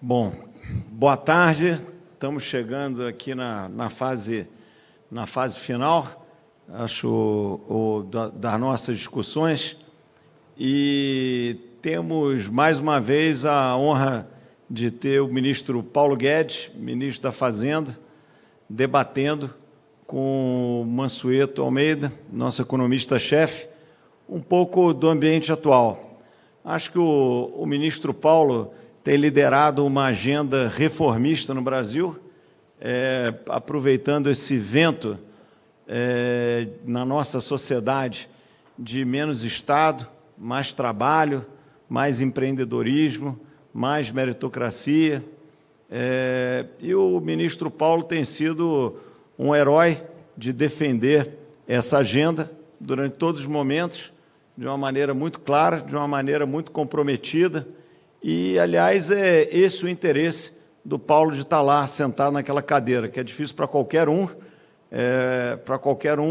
Bom, boa tarde. Estamos chegando aqui na fase final, acho, das nossas discussões, e temos mais uma vez a honra de ter o ministro Paulo Guedes, ministro da Fazenda, debatendo com o Mansueto Almeida, nosso economista-chefe, um pouco do ambiente atual. Acho que o ministro Paulo tem liderado uma agenda reformista no Brasil, aproveitando esse vento na nossa sociedade de menos Estado, mais trabalho, mais empreendedorismo, mais meritocracia. E o ministro Paulo tem sido um herói de defender essa agenda durante todos os momentos, de uma maneira muito clara, de uma maneira muito comprometida. E, aliás, é esse o interesse do Paulo de estar lá, sentado naquela cadeira, que é difícil para qualquer um,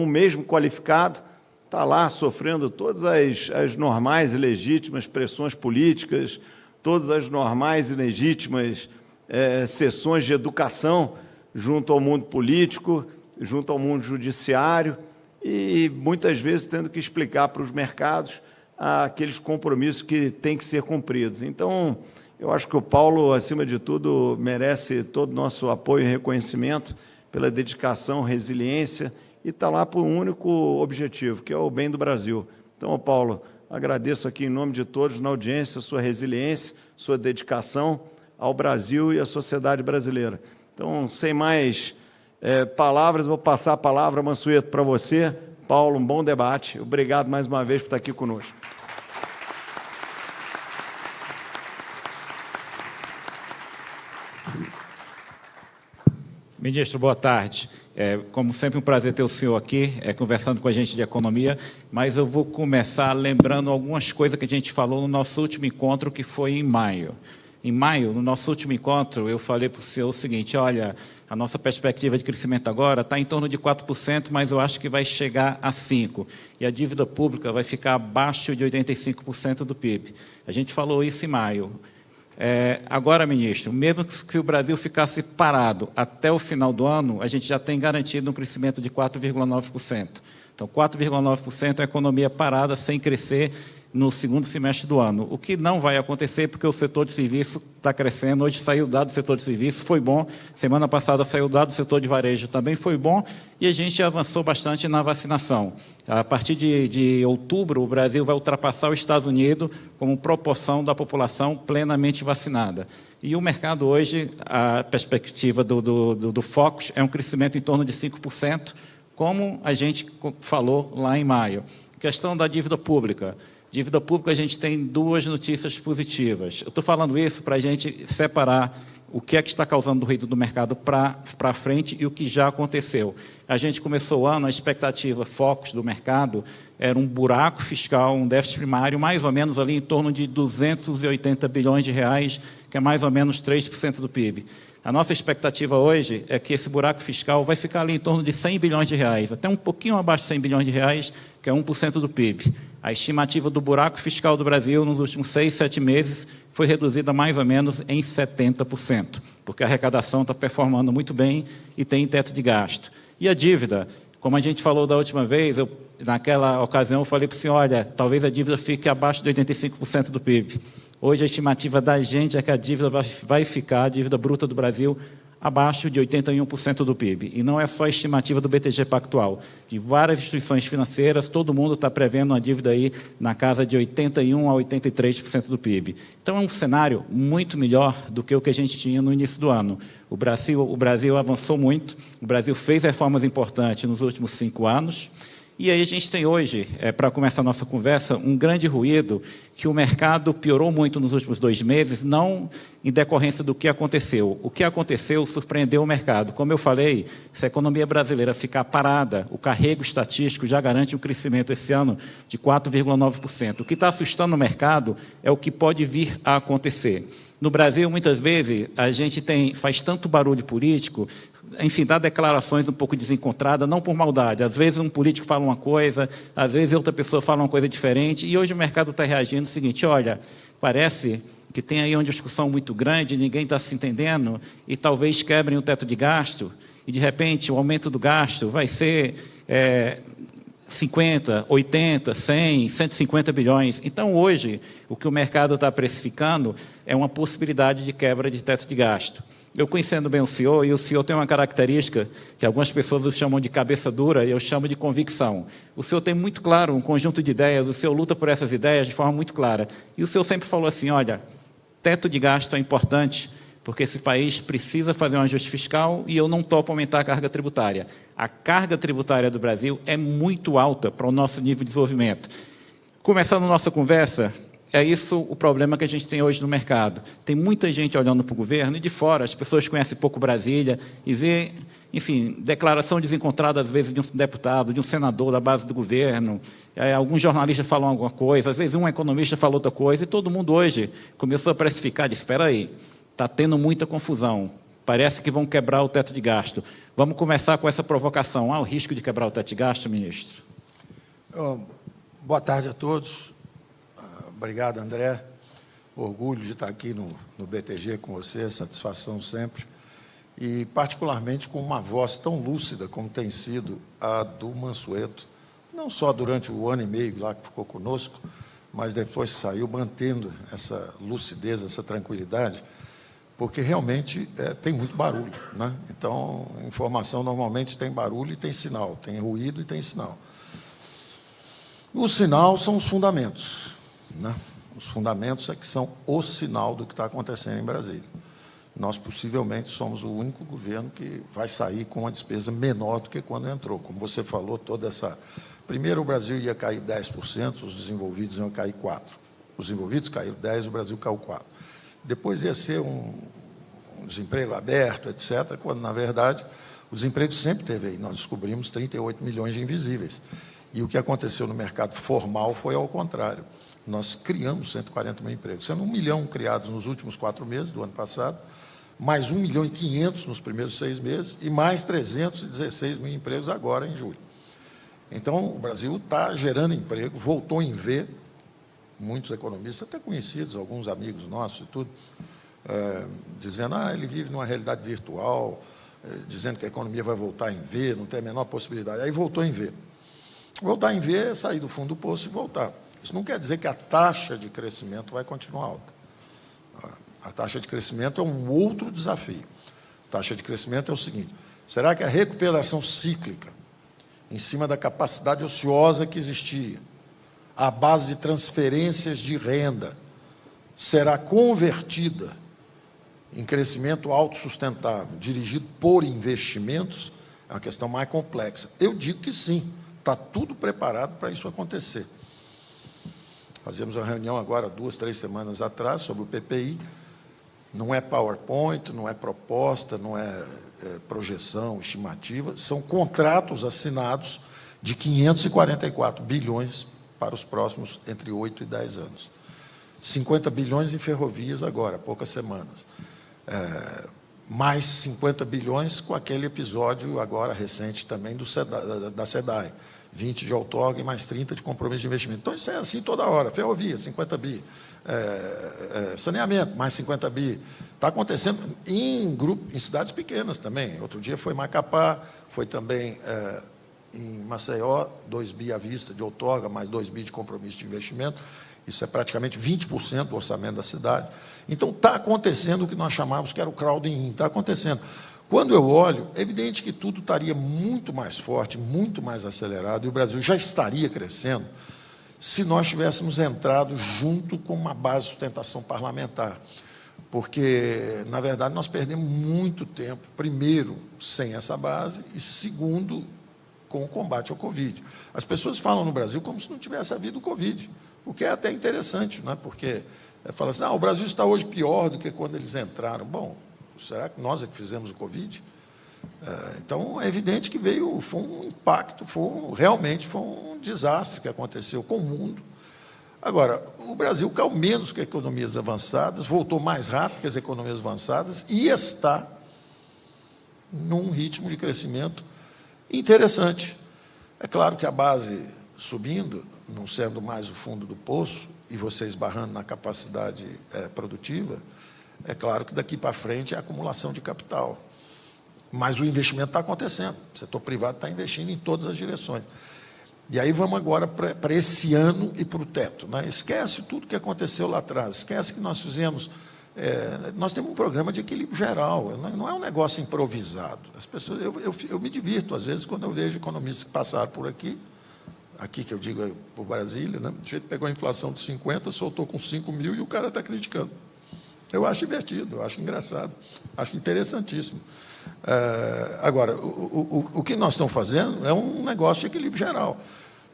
mesmo qualificado, estar lá sofrendo todas as normais e legítimas pressões políticas, todas as normais e legítimas sessões de educação junto ao mundo político, junto ao mundo judiciário, e muitas vezes tendo que explicar para os mercados aqueles compromissos que têm que ser cumpridos. Então, eu acho que o Paulo, acima de tudo, merece todo o nosso apoio e reconhecimento pela dedicação, resiliência, e está lá por um único objetivo, que é o bem do Brasil. Então, Paulo, agradeço aqui em nome de todos na audiência, sua resiliência, sua dedicação ao Brasil e à sociedade brasileira. Então, sem mais palavras, vou passar a palavra, Mansueto, para você. Paulo, um bom debate. Obrigado mais uma vez por estar aqui conosco. Ministro, boa tarde. Como sempre, um prazer ter o senhor aqui, conversando com a gente de economia, mas eu vou começar lembrando algumas coisas que a gente falou no nosso último encontro, que foi em maio. Em maio, no nosso último encontro, eu falei para o senhor o seguinte: olha, a nossa perspectiva de crescimento agora está em torno de 4%, mas eu acho que vai chegar a 5%. E a dívida pública vai ficar abaixo de 85% do PIB. A gente falou isso em maio. Agora, ministro, mesmo que o Brasil ficasse parado até o final do ano, a gente já tem garantido um crescimento de 4,9%. Então, 4,9% é a economia parada, sem crescer, no segundo semestre do ano, o que não vai acontecer porque o setor de serviço está crescendo. Hoje saiu o dado do setor de serviço, foi bom. Semana passada saiu o dado do setor de varejo, também foi bom. E a gente avançou bastante na vacinação. A partir de outubro, o Brasil vai ultrapassar os Estados Unidos como proporção da população plenamente vacinada. E o mercado hoje, a perspectiva do Focus é um crescimento em torno de 5%, como a gente falou lá em maio. Questão da dívida pública. Dívida pública, a gente tem duas notícias positivas. Eu estou falando isso para a gente separar o que é que está causando ruído do mercado para frente e o que já aconteceu. A gente começou o ano, a expectativa Focus do mercado era um buraco fiscal, um déficit primário, mais ou menos ali em torno de 280 bilhões de reais, que é mais ou menos 3% do PIB. A nossa expectativa hoje é que esse buraco fiscal vai ficar ali em torno de 100 bilhões de reais, até um pouquinho abaixo de 100 bilhões de reais, que é 1% do PIB. A estimativa do buraco fiscal do Brasil nos últimos 6, 7 meses foi reduzida mais ou menos em 70%, porque a arrecadação está performando muito bem e tem teto de gasto. E a dívida, como a gente falou da última vez, naquela ocasião eu falei para o senhor, olha, talvez a dívida fique abaixo de 85% do PIB. Hoje a estimativa da gente é que a dívida vai ficar, a dívida bruta do Brasil, abaixo de 81% do PIB. E não é só a estimativa do BTG Pactual. De várias instituições financeiras, todo mundo está prevendo uma dívida aí na casa de 81% a 83% do PIB. Então é um cenário muito melhor do que o que a gente tinha no início do ano. O Brasil avançou muito, o Brasil fez reformas importantes nos últimos 5 anos, e aí a gente tem hoje, para começar a nossa conversa, um grande ruído que o mercado piorou muito nos últimos 2 meses, não em decorrência do que aconteceu. O que aconteceu surpreendeu o mercado. Como eu falei, se a economia brasileira ficar parada, o carrego estatístico já garante um crescimento esse ano de 4,9%. O que está assustando o mercado é o que pode vir a acontecer. No Brasil, muitas vezes, a gente faz tanto barulho político, enfim, dá declarações um pouco desencontradas, não por maldade. Às vezes um político fala uma coisa, às vezes outra pessoa fala uma coisa diferente, e hoje o mercado está reagindo o seguinte: olha, parece que tem aí uma discussão muito grande, ninguém está se entendendo, e talvez quebrem o teto de gasto, e de repente o aumento do gasto vai ser 50, 80, 100, 150 bilhões. Então, hoje, o que o mercado está precificando é uma possibilidade de quebra de teto de gasto. Eu conhecendo bem o senhor, e o senhor tem uma característica que algumas pessoas o chamam de cabeça dura, e eu chamo de convicção. O senhor tem muito claro um conjunto de ideias, o senhor luta por essas ideias de forma muito clara. E o senhor sempre falou assim, olha, teto de gasto é importante, porque esse país precisa fazer um ajuste fiscal e eu não topo aumentar a carga tributária. A carga tributária do Brasil é muito alta para o nosso nível de desenvolvimento. Começando a nossa conversa, é isso o problema que a gente tem hoje no mercado. Tem muita gente olhando para o governo e de fora, as pessoas conhecem pouco Brasília e vê, enfim, declaração desencontrada, às vezes, de um deputado, de um senador da base do governo, alguns jornalistas falam alguma coisa, às vezes um economista fala outra coisa, e todo mundo hoje começou a precificar, disse, espera aí, está tendo muita confusão, parece que vão quebrar o teto de gasto. Vamos começar com essa provocação. Há o risco de quebrar o teto de gasto, ministro? Boa tarde a todos. Obrigado, André. Orgulho de estar aqui no BTG com você, satisfação sempre. E, particularmente, com uma voz tão lúcida como tem sido a do Mansueto, não só durante o ano e meio lá que ficou conosco, mas depois que saiu, mantendo essa lucidez, essa tranquilidade, porque realmente tem muito barulho, né? Então, informação normalmente tem barulho e tem sinal, tem ruído e tem sinal. O sinal são os fundamentos, né? Os fundamentos é que são o sinal do que está acontecendo em Brasília. Nós, possivelmente, somos o único governo que vai sair com uma despesa menor do que quando entrou. Como você falou, toda essa... Primeiro, o Brasil ia cair 10%, os desenvolvidos iam cair 4%. Os desenvolvidos caíram 10%, o Brasil caiu 4%. Depois ia ser um desemprego aberto, etc., quando, na verdade, o desemprego sempre teve aí. Nós descobrimos 38 milhões de invisíveis. E o que aconteceu no mercado formal foi ao contrário. Nós criamos 140 mil empregos, sendo 1 milhão criados nos últimos 4 meses do ano passado, mais 1 milhão e 500 nos primeiros 6 meses e mais 316 mil empregos agora em julho. Então, o Brasil está gerando emprego, voltou em V, muitos economistas, até conhecidos, alguns amigos nossos e tudo, dizendo, ele vive numa realidade virtual, dizendo que a economia vai voltar em V, não tem a menor possibilidade. Aí voltou em V. Voltar em V é sair do fundo do poço e voltar. Isso não quer dizer que a taxa de crescimento vai continuar alta. A taxa de crescimento é um outro desafio. A taxa de crescimento é o seguinte, será que a recuperação cíclica, em cima da capacidade ociosa que existia, à base de transferências de renda, será convertida em crescimento autossustentável, dirigido por investimentos? É uma questão mais complexa. Eu digo que sim, está tudo preparado para isso acontecer. Fazemos uma reunião agora, 2, 3 semanas atrás, sobre o PPI. Não é PowerPoint, não é proposta, não é projeção, estimativa, são contratos assinados de 544 bilhões para os próximos entre 8 e 10 anos. 50 bilhões em ferrovias agora, há poucas semanas. Mais 50 bilhões com aquele episódio agora recente também da SEDAI. 20 de outorga e mais 30 de compromisso de investimento. Então, isso é assim toda hora. Ferrovia, 50 bi. Saneamento, mais 50 bi. Está acontecendo em cidades pequenas também. Outro dia foi Macapá, foi também em Maceió, 2 bi à vista de outorga, mais 2 bi de compromisso de investimento. Isso é praticamente 20% do orçamento da cidade. Então, está acontecendo o que nós chamávamos que era o crowding in. Está acontecendo. Quando eu olho, é evidente que tudo estaria muito mais forte, muito mais acelerado, e o Brasil já estaria crescendo se nós tivéssemos entrado junto com uma base de sustentação parlamentar. Porque, na verdade, nós perdemos muito tempo, primeiro, sem essa base, e segundo, com o combate ao Covid. As pessoas falam no Brasil como se não tivesse havido o Covid, o que é até interessante, não é? Porque fala assim, o Brasil está hoje pior do que quando eles entraram. Bom, será que nós é que fizemos o Covid? Então, é evidente que foi um impacto, realmente foi um desastre que aconteceu com o mundo. Agora, o Brasil caiu menos que economias avançadas, voltou mais rápido que as economias avançadas e está num ritmo de crescimento interessante. É claro que a base subindo, não sendo mais o fundo do poço, e você esbarrando na capacidade produtiva, é claro que daqui para frente é acumulação de capital. Mas o investimento está acontecendo. O setor privado está investindo em todas as direções. E aí vamos agora para esse ano e para o teto, né? Esquece tudo que aconteceu lá atrás. Esquece que nós fizemos... nós temos um programa de equilíbrio geral. Não é um negócio improvisado. As pessoas, eu me divirto, às vezes, quando eu vejo economistas que passaram por aqui que eu digo por Brasília, né? O jeito pegou a inflação de 50, soltou com 5 mil e o cara está criticando. Eu acho divertido, eu acho engraçado, acho interessantíssimo. Agora, o que nós estamos fazendo é um negócio de equilíbrio geral.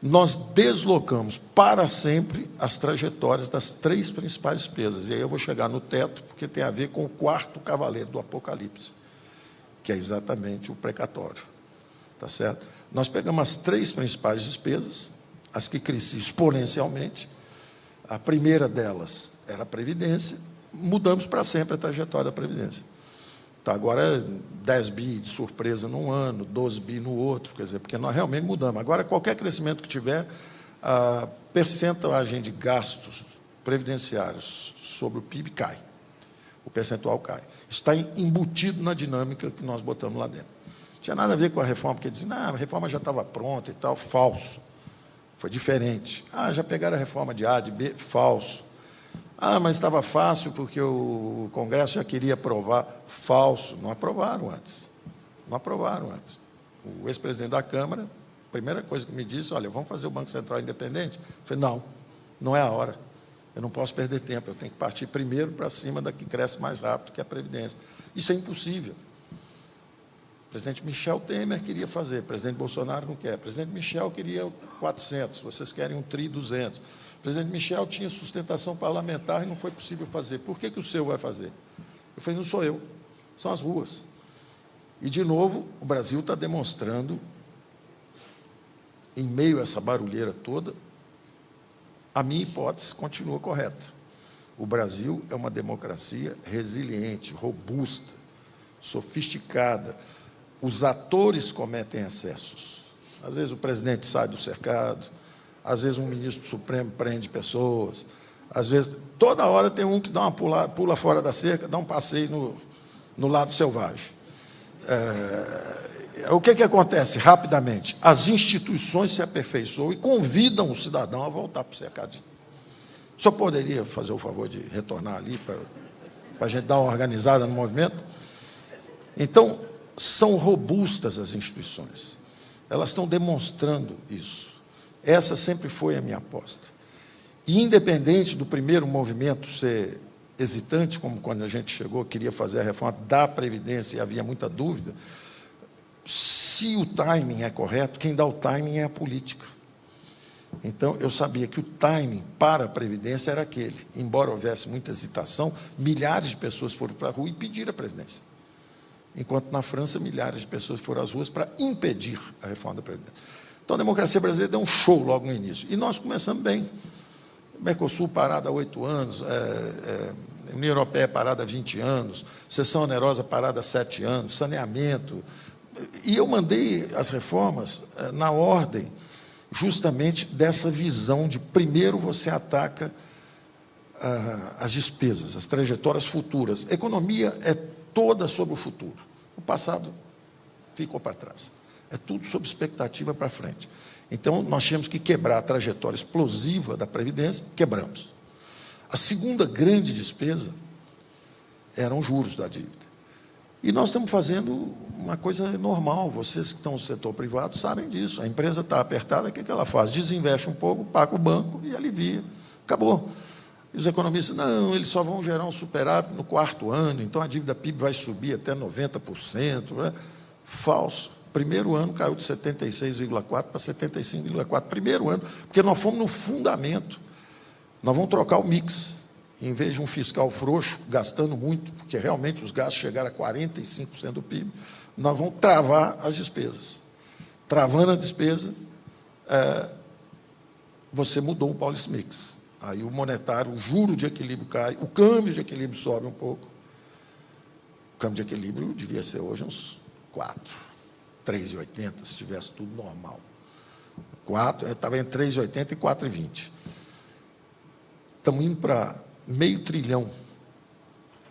Nós deslocamos para sempre as trajetórias das 3 principais despesas. E aí eu vou chegar no teto, porque tem a ver com o 4º cavaleiro do Apocalipse, que é exatamente o precatório. Tá certo? Nós pegamos as 3 principais despesas, as que cresciam exponencialmente. A primeira delas era a Previdência. Mudamos para sempre a trajetória da Previdência. Então, agora é 10 bi de surpresa num ano, 12 bi no outro, quer dizer, porque nós realmente mudamos. Agora, qualquer crescimento que tiver, a percentagem de gastos previdenciários sobre o PIB cai. O percentual cai. Isso está embutido na dinâmica que nós botamos lá dentro. Não tinha nada a ver com a reforma, porque dizem, a reforma já estava pronta e tal, falso. Foi diferente. Já pegaram a reforma de A, de B, falso. Mas estava fácil porque o Congresso já queria aprovar. Falso. Não aprovaram antes. Não aprovaram antes. O ex-presidente da Câmara, a primeira coisa que me disse, olha, vamos fazer o Banco Central independente? Eu falei, não é a hora. Eu não posso perder tempo, eu tenho que partir primeiro para cima da que cresce mais rápido, que é a Previdência. Isso é impossível. O presidente Michel Temer queria fazer, o presidente Bolsonaro não quer. O presidente Michel queria 400, vocês querem um tri 200. O presidente Michel tinha sustentação parlamentar e não foi possível fazer. Por que o seu vai fazer? Eu falei, não sou eu, são as ruas. E, de novo, o Brasil está demonstrando, em meio a essa barulheira toda, a minha hipótese continua correta. O Brasil é uma democracia resiliente, robusta, sofisticada. Os atores cometem excessos. Às vezes o presidente sai do cercado, às vezes um ministro do Supremo prende pessoas, às vezes, toda hora tem um que dá uma pula fora da cerca, dá um passeio no lado selvagem. O que acontece rapidamente? As instituições se aperfeiçoam e convidam o cidadão a voltar para o cercadinho. Só poderia fazer o favor de retornar ali para a gente dar uma organizada no movimento? Então, são robustas as instituições. Elas estão demonstrando isso. Essa sempre foi a minha aposta. E, independente do primeiro movimento ser hesitante, como quando a gente chegou, queria fazer a reforma da Previdência e havia muita dúvida, se o timing é correto, quem dá o timing é a política. Então, eu sabia que o timing para a Previdência era aquele. Embora houvesse muita hesitação, milhares de pessoas foram para a rua e pediram a Previdência. Enquanto na França, milhares de pessoas foram às ruas para impedir a reforma da Previdência. Então, a democracia brasileira deu um show logo no início. E nós começamos bem. Mercosul parada há 8 anos, União Europeia parada há 20 anos, Seção onerosa parada há 7 anos, saneamento. E eu mandei as reformas na ordem justamente dessa visão de, primeiro, você ataca as despesas, as trajetórias futuras. A economia é toda sobre o futuro. O passado ficou para trás. É tudo sobre expectativa para frente. Então, nós tínhamos que quebrar a trajetória explosiva da Previdência, quebramos. A segunda grande despesa eram os juros da dívida. E nós estamos fazendo uma coisa normal, vocês que estão no setor privado sabem disso. A empresa está apertada, o que ela faz? Desinveste um pouco, paga o banco e alivia. Acabou. E os economistas, não, eles só vão gerar um superávit no 4º ano, então a dívida PIB vai subir até 90%. Né? Falso. Primeiro ano caiu de 76,4% para 75,4%. Primeiro ano, porque nós fomos no fundamento. Nós vamos trocar o mix. Em vez de um fiscal frouxo, gastando muito, porque realmente os gastos chegaram a 45% do PIB, nós vamos travar as despesas. Travando a despesa, você mudou o policy mix. Aí o monetário, o juro de equilíbrio cai, o câmbio de equilíbrio sobe um pouco. O câmbio de equilíbrio devia ser hoje uns 3,80, se tivesse tudo normal. Estava entre 3,80 e 4,20. estamos indo para $500 bilhão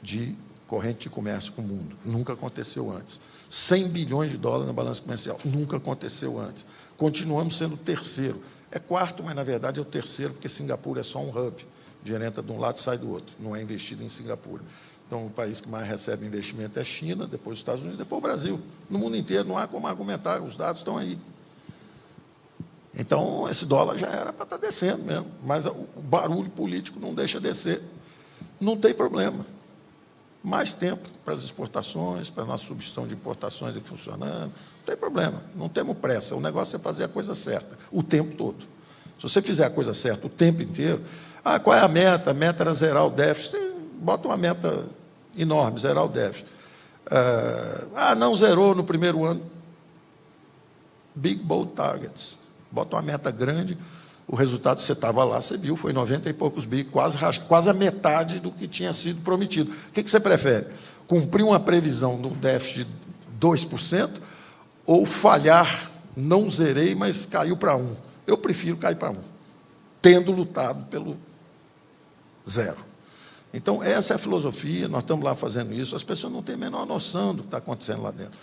de corrente de comércio com o mundo. Nunca aconteceu antes. $100 bilhões na balança comercial. Nunca aconteceu antes. Continuamos sendo o terceiro. É quarto, mas, na verdade, é o terceiro, porque Singapura é só um hub. O dinheiro entra de um lado e sai do outro. Não é investido em Singapura. Então, o país que mais recebe investimento é a China, depois os Estados Unidos, depois o Brasil. No mundo inteiro, não há como argumentar. Os dados estão aí. Então, esse dólar já era para estar descendo mesmo. Mas o barulho político não deixa descer. Não tem problema. Mais tempo para as exportações, para a nossa substituição de importações e funcionando. Não tem problema, não temos pressa. O negócio é fazer a coisa certa, o tempo todo. Se você fizer a coisa certa o tempo inteiro, qual é a meta? A meta era zerar o déficit. Bota uma meta enorme, zerar o déficit. Não zerou no primeiro ano. Big, bold targets. Bota uma meta grande. O resultado, você estava lá, você viu, foi 90 e poucos bi, quase a metade do que tinha sido prometido. O que você prefere? Cumprir uma previsão de um déficit de 2% ou falhar, não zerei, mas caiu para 1%? Eu prefiro cair para 1%, tendo lutado pelo 0%. Então, essa é a filosofia, nós estamos lá fazendo isso, as pessoas não têm a menor noção do que está acontecendo lá dentro.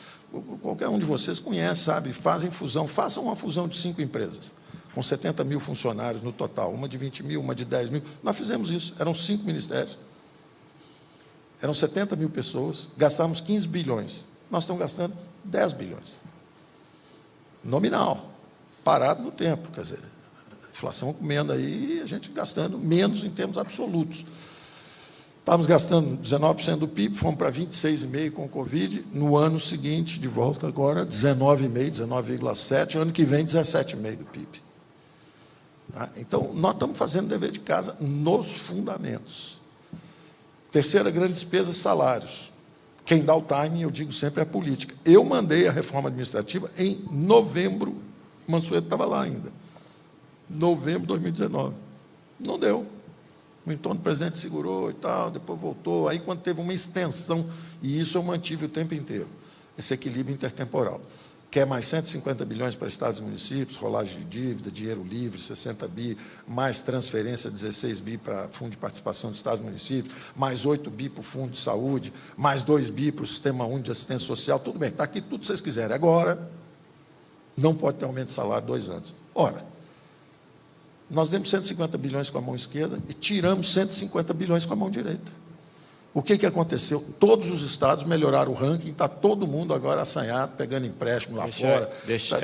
Qualquer um de vocês conhece, sabe, fazem fusão, façam uma fusão de 5 empresas. Com 70 mil funcionários no total, uma de 20 mil, uma de 10 mil. Nós fizemos isso, eram 5 ministérios, eram 70 mil pessoas, gastamos 15 bilhões. Nós estamos gastando 10 bilhões. Nominal, parado no tempo, quer dizer, a inflação comendo aí, a gente gastando menos em termos absolutos. Estávamos gastando 19% do PIB, fomos para 26,5% com o Covid, no ano seguinte, de volta agora, 19,5%, 19,7%, ano que vem, 17,5% do PIB. Então, nós estamos fazendo o dever de casa nos fundamentos. Terceira grande despesa, salários. Quem dá o timing, eu digo sempre, é a política. Eu mandei a reforma administrativa em novembro, Mansueto estava lá ainda, novembro de 2019. Não deu. O entorno do presidente segurou e tal, depois voltou. Aí, quando teve uma extensão, e isso eu mantive o tempo inteiro, esse equilíbrio intertemporal. Quer mais 150 bilhões para estados e municípios, rolagem de dívida, dinheiro livre, 60 bi, mais transferência, 16 bi para fundo de participação dos estados e municípios, mais 8 bi para o fundo de saúde, mais 2 bi para o sistema único de assistência social. Tudo bem, está aqui tudo que vocês quiserem. Agora, não pode ter aumento de salário 2 anos. Ora, nós demos 150 bilhões com a mão esquerda e tiramos 150 bilhões com a mão direita. O que aconteceu? Todos os estados melhoraram o ranking, está todo mundo agora assanhado, pegando empréstimo lá fora.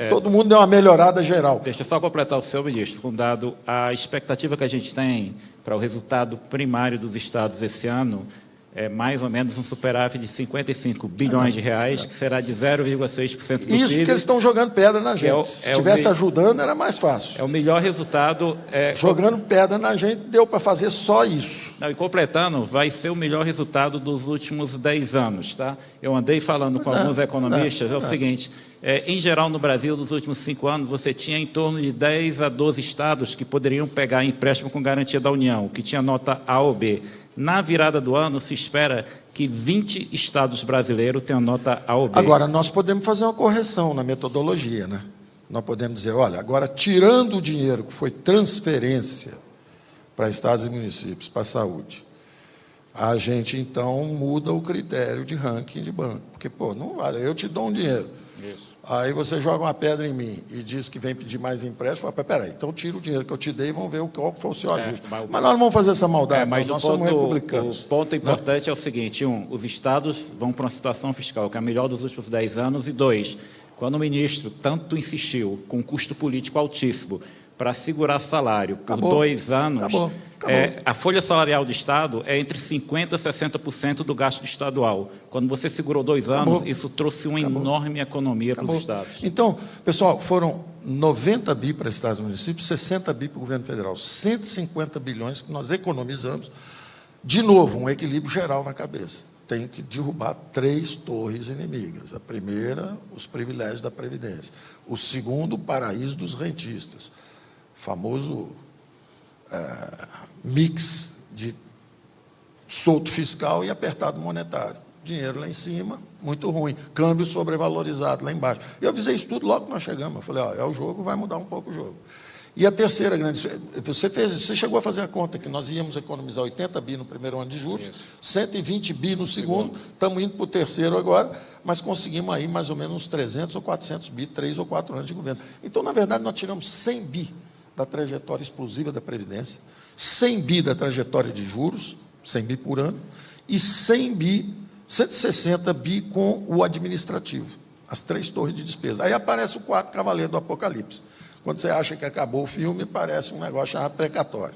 Todo mundo deu uma melhorada geral. Deixa eu só completar o seu, ministro, com dado a expectativa que a gente tem para o resultado primário dos estados esse ano, é mais ou menos um superávit de 55 bilhões de reais, que será de 0,6% do PIB. Isso porque eles estão jogando pedra na gente. Se estivesse ajudando, era mais fácil. É o melhor resultado. Jogando pedra na gente, deu para fazer só isso. Não, e completando, vai ser o melhor resultado dos últimos 10 anos. Tá? Eu andei falando com alguns economistas, é o seguinte, em geral, no Brasil, nos últimos 5 anos, você tinha em torno de 10 a 12 estados que poderiam pegar empréstimo com garantia da União, que tinha nota A ou B. Na virada do ano, se espera que 20 estados brasileiros tenham nota A ou B. Agora, nós podemos fazer uma correção na metodologia, né? Nós podemos dizer, olha, agora, tirando o dinheiro que foi transferência para estados e municípios, para a saúde, a gente, então, muda o critério de ranking de banco. Porque, não vale, eu te dou um dinheiro. Isso. Aí você joga uma pedra em mim e diz que vem pedir mais empréstimo, fala, peraí, então tira o dinheiro que eu te dei e vamos ver qual foi o seu ajuste. Mas nós não vamos fazer essa maldade, nós somos republicanos. O ponto importante é o seguinte, os estados vão para uma situação fiscal que é a melhor dos últimos 10 anos, e 2, quando o ministro tanto insistiu com um custo político altíssimo para segurar salário por 2 anos, acabou. A folha salarial do Estado é entre 50% a 60% do gasto estadual. Quando você segurou 2 anos, isso trouxe uma enorme economia para os estados. Então, pessoal, foram 90 bi para estados e municípios, 60 bi para o governo federal, 150 bilhões que nós economizamos. De novo, um equilíbrio geral na cabeça. Tem que derrubar 3 torres inimigas. A primeira, os privilégios da Previdência. O segundo, o paraíso dos rentistas. Famoso mix de solto fiscal e apertado monetário. Dinheiro lá em cima, muito ruim. Câmbio sobrevalorizado lá embaixo. Eu avisei isso tudo logo que nós chegamos. Eu falei, é o jogo, vai mudar um pouco o jogo. E a terceira grande... Você chegou a fazer a conta que nós íamos economizar 80 bi no primeiro ano de juros, isso. 120 bi no segundo, estamos indo para o terceiro agora, mas conseguimos aí mais ou menos uns 300 ou 400 bi, 3 ou 4 anos de governo. Então, na verdade, nós tiramos 100 bi da trajetória explosiva da Previdência, 100 bi da trajetória de juros, 100 bi por ano, e 100 bi, 160 bi com o administrativo, as 3 torres de despesa. Aí aparece o quarto cavaleiro do Apocalipse. Quando você acha que acabou o filme, parece um negócio chamado precatório,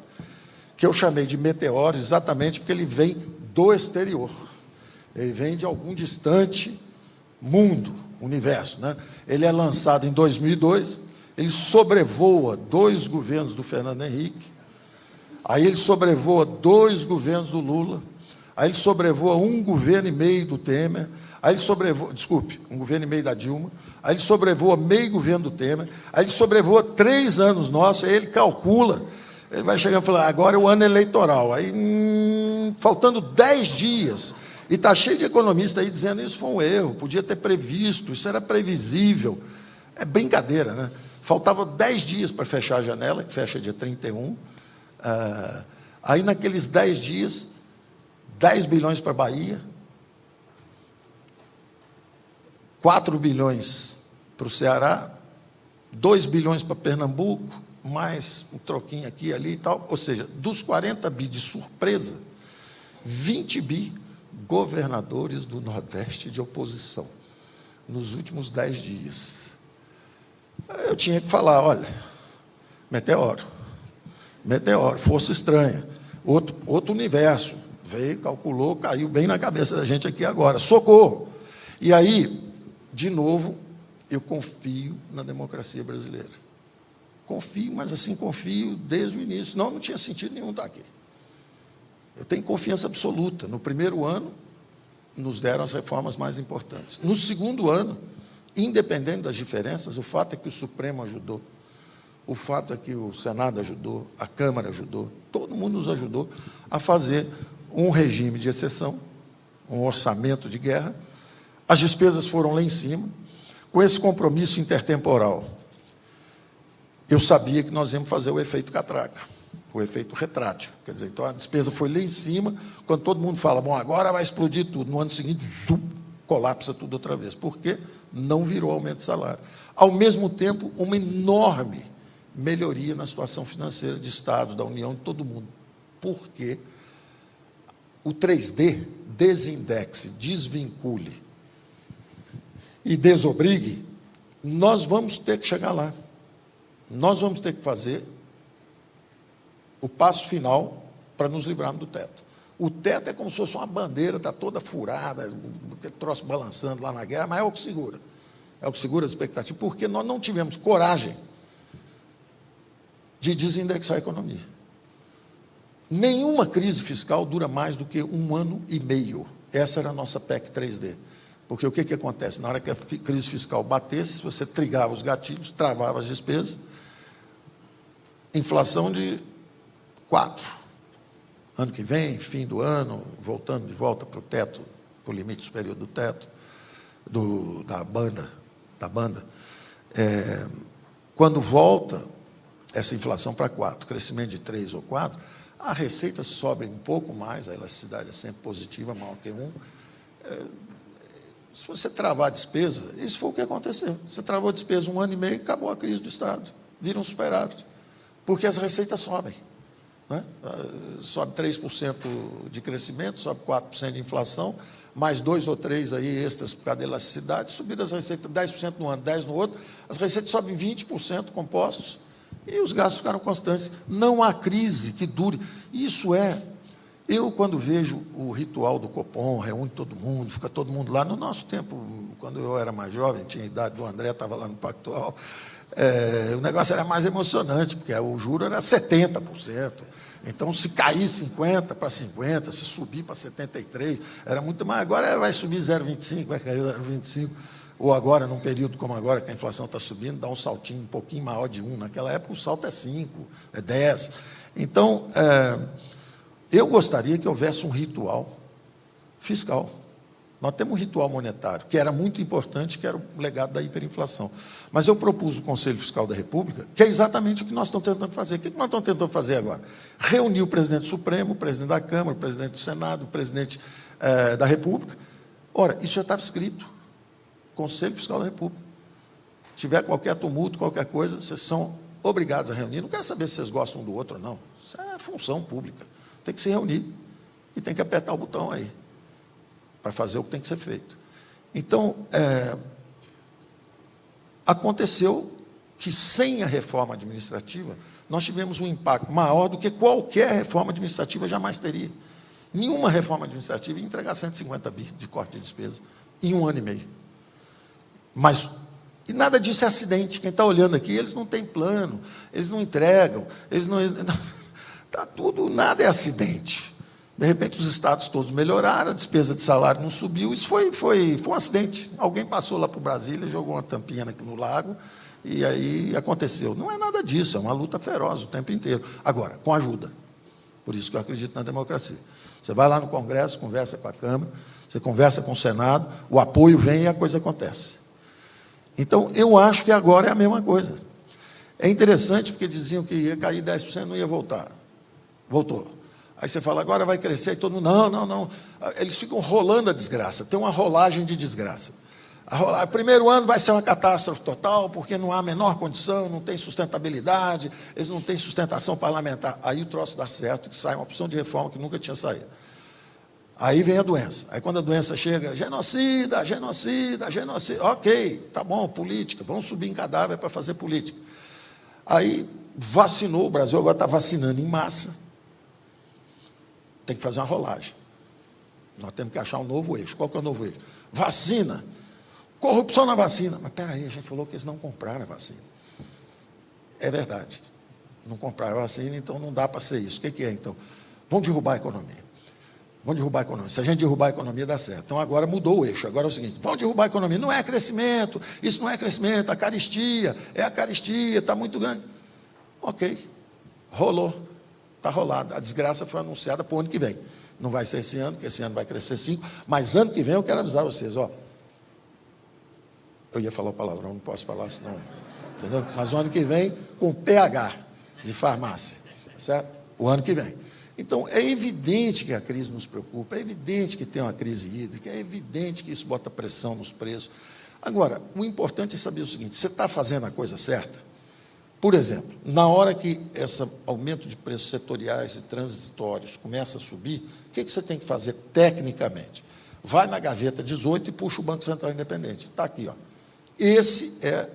que eu chamei de meteoro exatamente porque ele vem do exterior. Ele vem de algum distante mundo, universo, né? Ele é lançado em 2002, ele sobrevoa 2 governos do Fernando Henrique, aí ele sobrevoa 2 governos do Lula, aí ele sobrevoa 1 governo e meio do Temer, aí ele sobrevoa, um governo e meio da Dilma, aí ele sobrevoa meio governo do Temer, aí ele sobrevoa 3 anos nossos, aí ele calcula, ele vai chegar e falar, agora é o ano eleitoral, aí faltando 10 dias, e está cheio de economistas aí dizendo, isso foi um erro, podia ter previsto, isso era previsível, é brincadeira, né? Faltava 10 dias para fechar a janela, que fecha dia 31, aí naqueles 10 dias, 10 bilhões para a Bahia, 4 bilhões para o Ceará, 2 bilhões para Pernambuco, mais um troquinho aqui e ali e tal. Ou seja, dos 40 bi de surpresa, 20 bi governadores do Nordeste de oposição, nos últimos 10 dias. Eu tinha que falar, olha, meteoro, força estranha, outro universo, veio, calculou, caiu bem na cabeça da gente aqui agora, socorro. E aí, de novo, eu confio na democracia brasileira. Confio, mas assim, confio desde o início. Não tinha sentido nenhum estar aqui. Eu tenho confiança absoluta. No primeiro ano, nos deram as reformas mais importantes. No segundo ano, independente das diferenças, o fato é que o Supremo ajudou, o fato é que o Senado ajudou, a Câmara ajudou, todo mundo nos ajudou a fazer um regime de exceção, um orçamento de guerra. As despesas foram lá em cima, com esse compromisso intertemporal. Eu sabia que nós íamos fazer o efeito catraca, o efeito retrátil. Quer dizer, então a despesa foi lá em cima, quando todo mundo fala, bom, agora vai explodir tudo, no ano seguinte, colapsa tudo outra vez. Por quê? Não virou aumento de salário. Ao mesmo tempo, uma enorme melhoria na situação financeira de Estados, da União, de todo mundo. Por quê? O 3D, desindexe, desvincule e desobrigue, nós vamos ter que chegar lá. Nós vamos ter que fazer o passo final para nos livrarmos do teto. O teto é como se fosse uma bandeira, está toda furada, aquele troço balançando lá na guerra, mas é o que segura. É o que segura a expectativa, porque nós não tivemos coragem de desindexar a economia. Nenhuma crise fiscal dura mais do que 1 ano e meio. Essa era a nossa PEC 3D. Porque o que acontece? Na hora que a crise fiscal batesse, você trigava os gatilhos, travava as despesas, inflação de 4. Ano que vem, fim do ano, voltando de volta para o teto, para o limite superior do teto, da banda. Quando volta essa inflação para 4, crescimento de 3 ou 4, a receita sobe um pouco mais, a elasticidade é sempre positiva, maior que 1. Se você travar a despesa, isso foi o que aconteceu. Você travou a despesa 1 ano e meio, acabou a crise do Estado, vira um superávit, porque as receitas sobem. Né? Sobe 3% de crescimento, sobe 4% de inflação, mais 2 ou 3 aí extras por causa da elasticidade, subidas as receitas 10% no ano, 10% no outro, as receitas sobem 20% compostos e os gastos ficaram constantes. Não há crise que dure. Isso eu, quando vejo o ritual do Copom, reúne todo mundo, fica todo mundo lá. No nosso tempo, quando eu era mais jovem, tinha a idade do André, estava lá no Pactual, o negócio era mais emocionante, porque o juro era 70%. Então, se cair 50 para 50, se subir para 73, era muito mais. Agora vai subir 0,25, vai cair 0,25. Ou agora, num período como agora, que a inflação está subindo, dá um saltinho um pouquinho maior de 1. Naquela época, o salto é 5, é 10. Então, eu gostaria que houvesse um ritual fiscal. Nós temos um ritual monetário, que era muito importante, que era o legado da hiperinflação. Mas eu propus o Conselho Fiscal da República, que é exatamente o que nós estamos tentando fazer. O que nós estamos tentando fazer agora? Reunir o presidente do Supremo, o presidente da Câmara, o presidente do Senado, o presidente da República. Ora, isso já estava escrito. Conselho Fiscal da República. Se tiver qualquer tumulto, qualquer coisa, vocês são obrigados a reunir. Não quero saber se vocês gostam um do outro ou não. Isso é função pública. Tem que se reunir e tem que apertar o botão aí para fazer o que tem que ser feito. Então, aconteceu que, sem a reforma administrativa, nós tivemos um impacto maior do que qualquer reforma administrativa jamais teria. Nenhuma reforma administrativa ia entregar 150 bi de corte de despesa em 1 ano e meio. Mas, e nada disso é acidente. Quem está olhando aqui, eles não têm plano, eles não entregam, eles não... Está tudo, nada é acidente. De repente, os estados todos melhoraram, a despesa de salário não subiu, isso foi um acidente. Alguém passou lá para o Brasília, jogou uma tampinha no lago, e aí aconteceu. Não é nada disso, é uma luta feroz o tempo inteiro. Agora, com ajuda. Por isso que eu acredito na democracia. Você vai lá no Congresso, conversa com a Câmara, você conversa com o Senado, o apoio vem e a coisa acontece. Então, eu acho que agora é a mesma coisa. É interessante, porque diziam que ia cair 10%, não ia voltar. Voltou. Aí você fala, agora vai crescer, e todo mundo, não. Eles ficam rolando a desgraça, tem uma rolagem de desgraça. O primeiro ano vai ser uma catástrofe total, porque não há a menor condição, não tem sustentabilidade, eles não têm sustentação parlamentar. Aí o troço dá certo, que sai uma opção de reforma que nunca tinha saído. Aí vem a doença. Aí quando a doença chega, genocida. Ok, tá bom, política, vamos subir em cadáver para fazer política. Aí vacinou, o Brasil agora está vacinando em massa. Tem que fazer uma rolagem. Nós temos que achar um novo eixo. Qual que é o novo eixo? Vacina. Corrupção na vacina. Mas, peraí, a gente falou que eles não compraram a vacina. É verdade. Não compraram a vacina, então não dá para ser isso. O que é, então? Vão derrubar a economia. Vão derrubar a economia. Se a gente derrubar a economia, dá certo. Então, agora mudou o eixo. Agora é o seguinte, vão derrubar a economia. Não é crescimento, isso não é crescimento, a caristia, está muito grande. Ok, rolou. Está rolado. A desgraça foi anunciada para o ano que vem. Não vai ser esse ano, porque esse ano vai crescer 5%, mas ano que vem eu quero avisar vocês, ó. Eu ia falar o palavrão, não posso falar senão, entendeu? Mas o ano que vem, com PH de farmácia, certo? O ano que vem. Então, é evidente que a crise nos preocupa, é evidente que tem uma crise hídrica, é evidente que isso bota pressão nos preços. Agora, o importante é saber o seguinte, você está fazendo a coisa certa? Por exemplo, na hora que esse aumento de preços setoriais e transitórios começa a subir, o que você tem que fazer tecnicamente? Vai na gaveta 18 e puxa o Banco Central Independente. Está aqui, ó. Esse é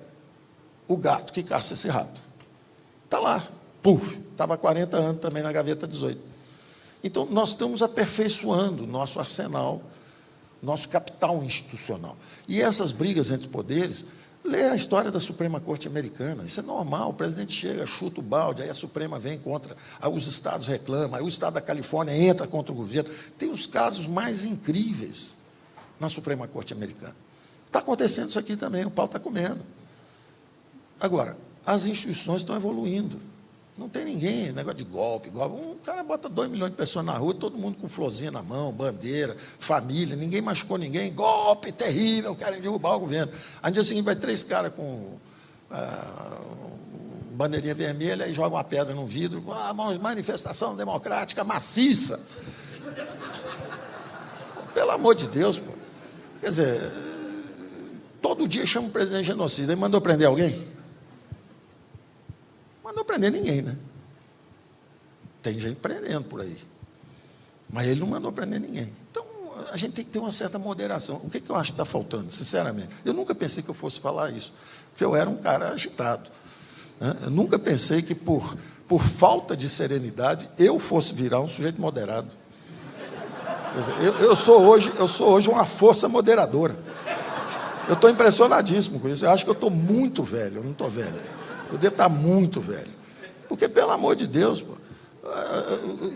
o gato que caça esse rato. Está lá. Estava há 40 anos também na gaveta 18. Então, nós estamos aperfeiçoando nosso arsenal, nosso capital institucional. E essas brigas entre poderes... Lê a história da Suprema Corte Americana, isso é normal, o presidente chega, chuta o balde, aí a Suprema vem contra, aí os estados reclamam, aí o estado da Califórnia entra contra o governo. Tem os casos mais incríveis na Suprema Corte Americana. Está acontecendo isso aqui também, o pau está comendo. Agora, as instituições estão evoluindo. Não tem ninguém, negócio de golpe. Um cara bota 2 milhões de pessoas na rua, todo mundo com florzinha na mão, bandeira, família, ninguém machucou ninguém, golpe terrível, querem derrubar o governo. Aí no dia seguinte vai 3 caras com bandeirinha vermelha e jogam uma pedra no vidro, manifestação democrática maciça. Pelo amor de Deus, pô. Quer dizer, todo dia chama o presidente de genocida. Ele mandou prender alguém? Mandou prender ninguém, né? Tem gente prendendo por aí. Mas ele não mandou prender ninguém. Então, a gente tem que ter uma certa moderação. O que eu acho que está faltando, sinceramente? Eu nunca pensei que eu fosse falar isso, porque eu era um cara agitado. Né? Eu nunca pensei que, por falta de serenidade, eu fosse virar um sujeito moderado. Quer dizer, eu sou hoje uma força moderadora. Eu estou impressionadíssimo com isso. Eu acho que eu estou muito velho, eu não estou velho. Eu devo estar muito velho. Porque, pelo amor de Deus, pô,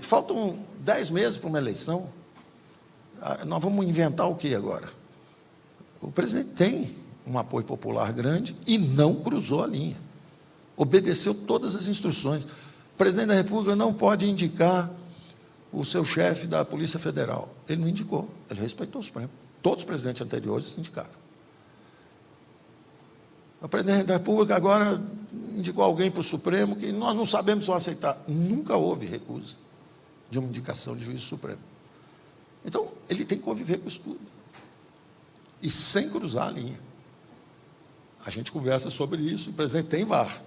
faltam 10 meses para uma eleição. Nós vamos inventar o que agora? O presidente tem um apoio popular grande e não cruzou a linha. Obedeceu todas as instruções. O presidente da República não pode indicar o seu chefe da Polícia Federal. Ele não indicou, ele respeitou o Supremo. Todos os presidentes anteriores se indicaram. O presidente da República agora indicou alguém para o Supremo que nós não sabemos se vão aceitar. Nunca houve recusa de uma indicação de juiz supremo. Então, ele tem que conviver com isso tudo. E sem cruzar a linha. A gente conversa sobre isso, o presidente tem VAR.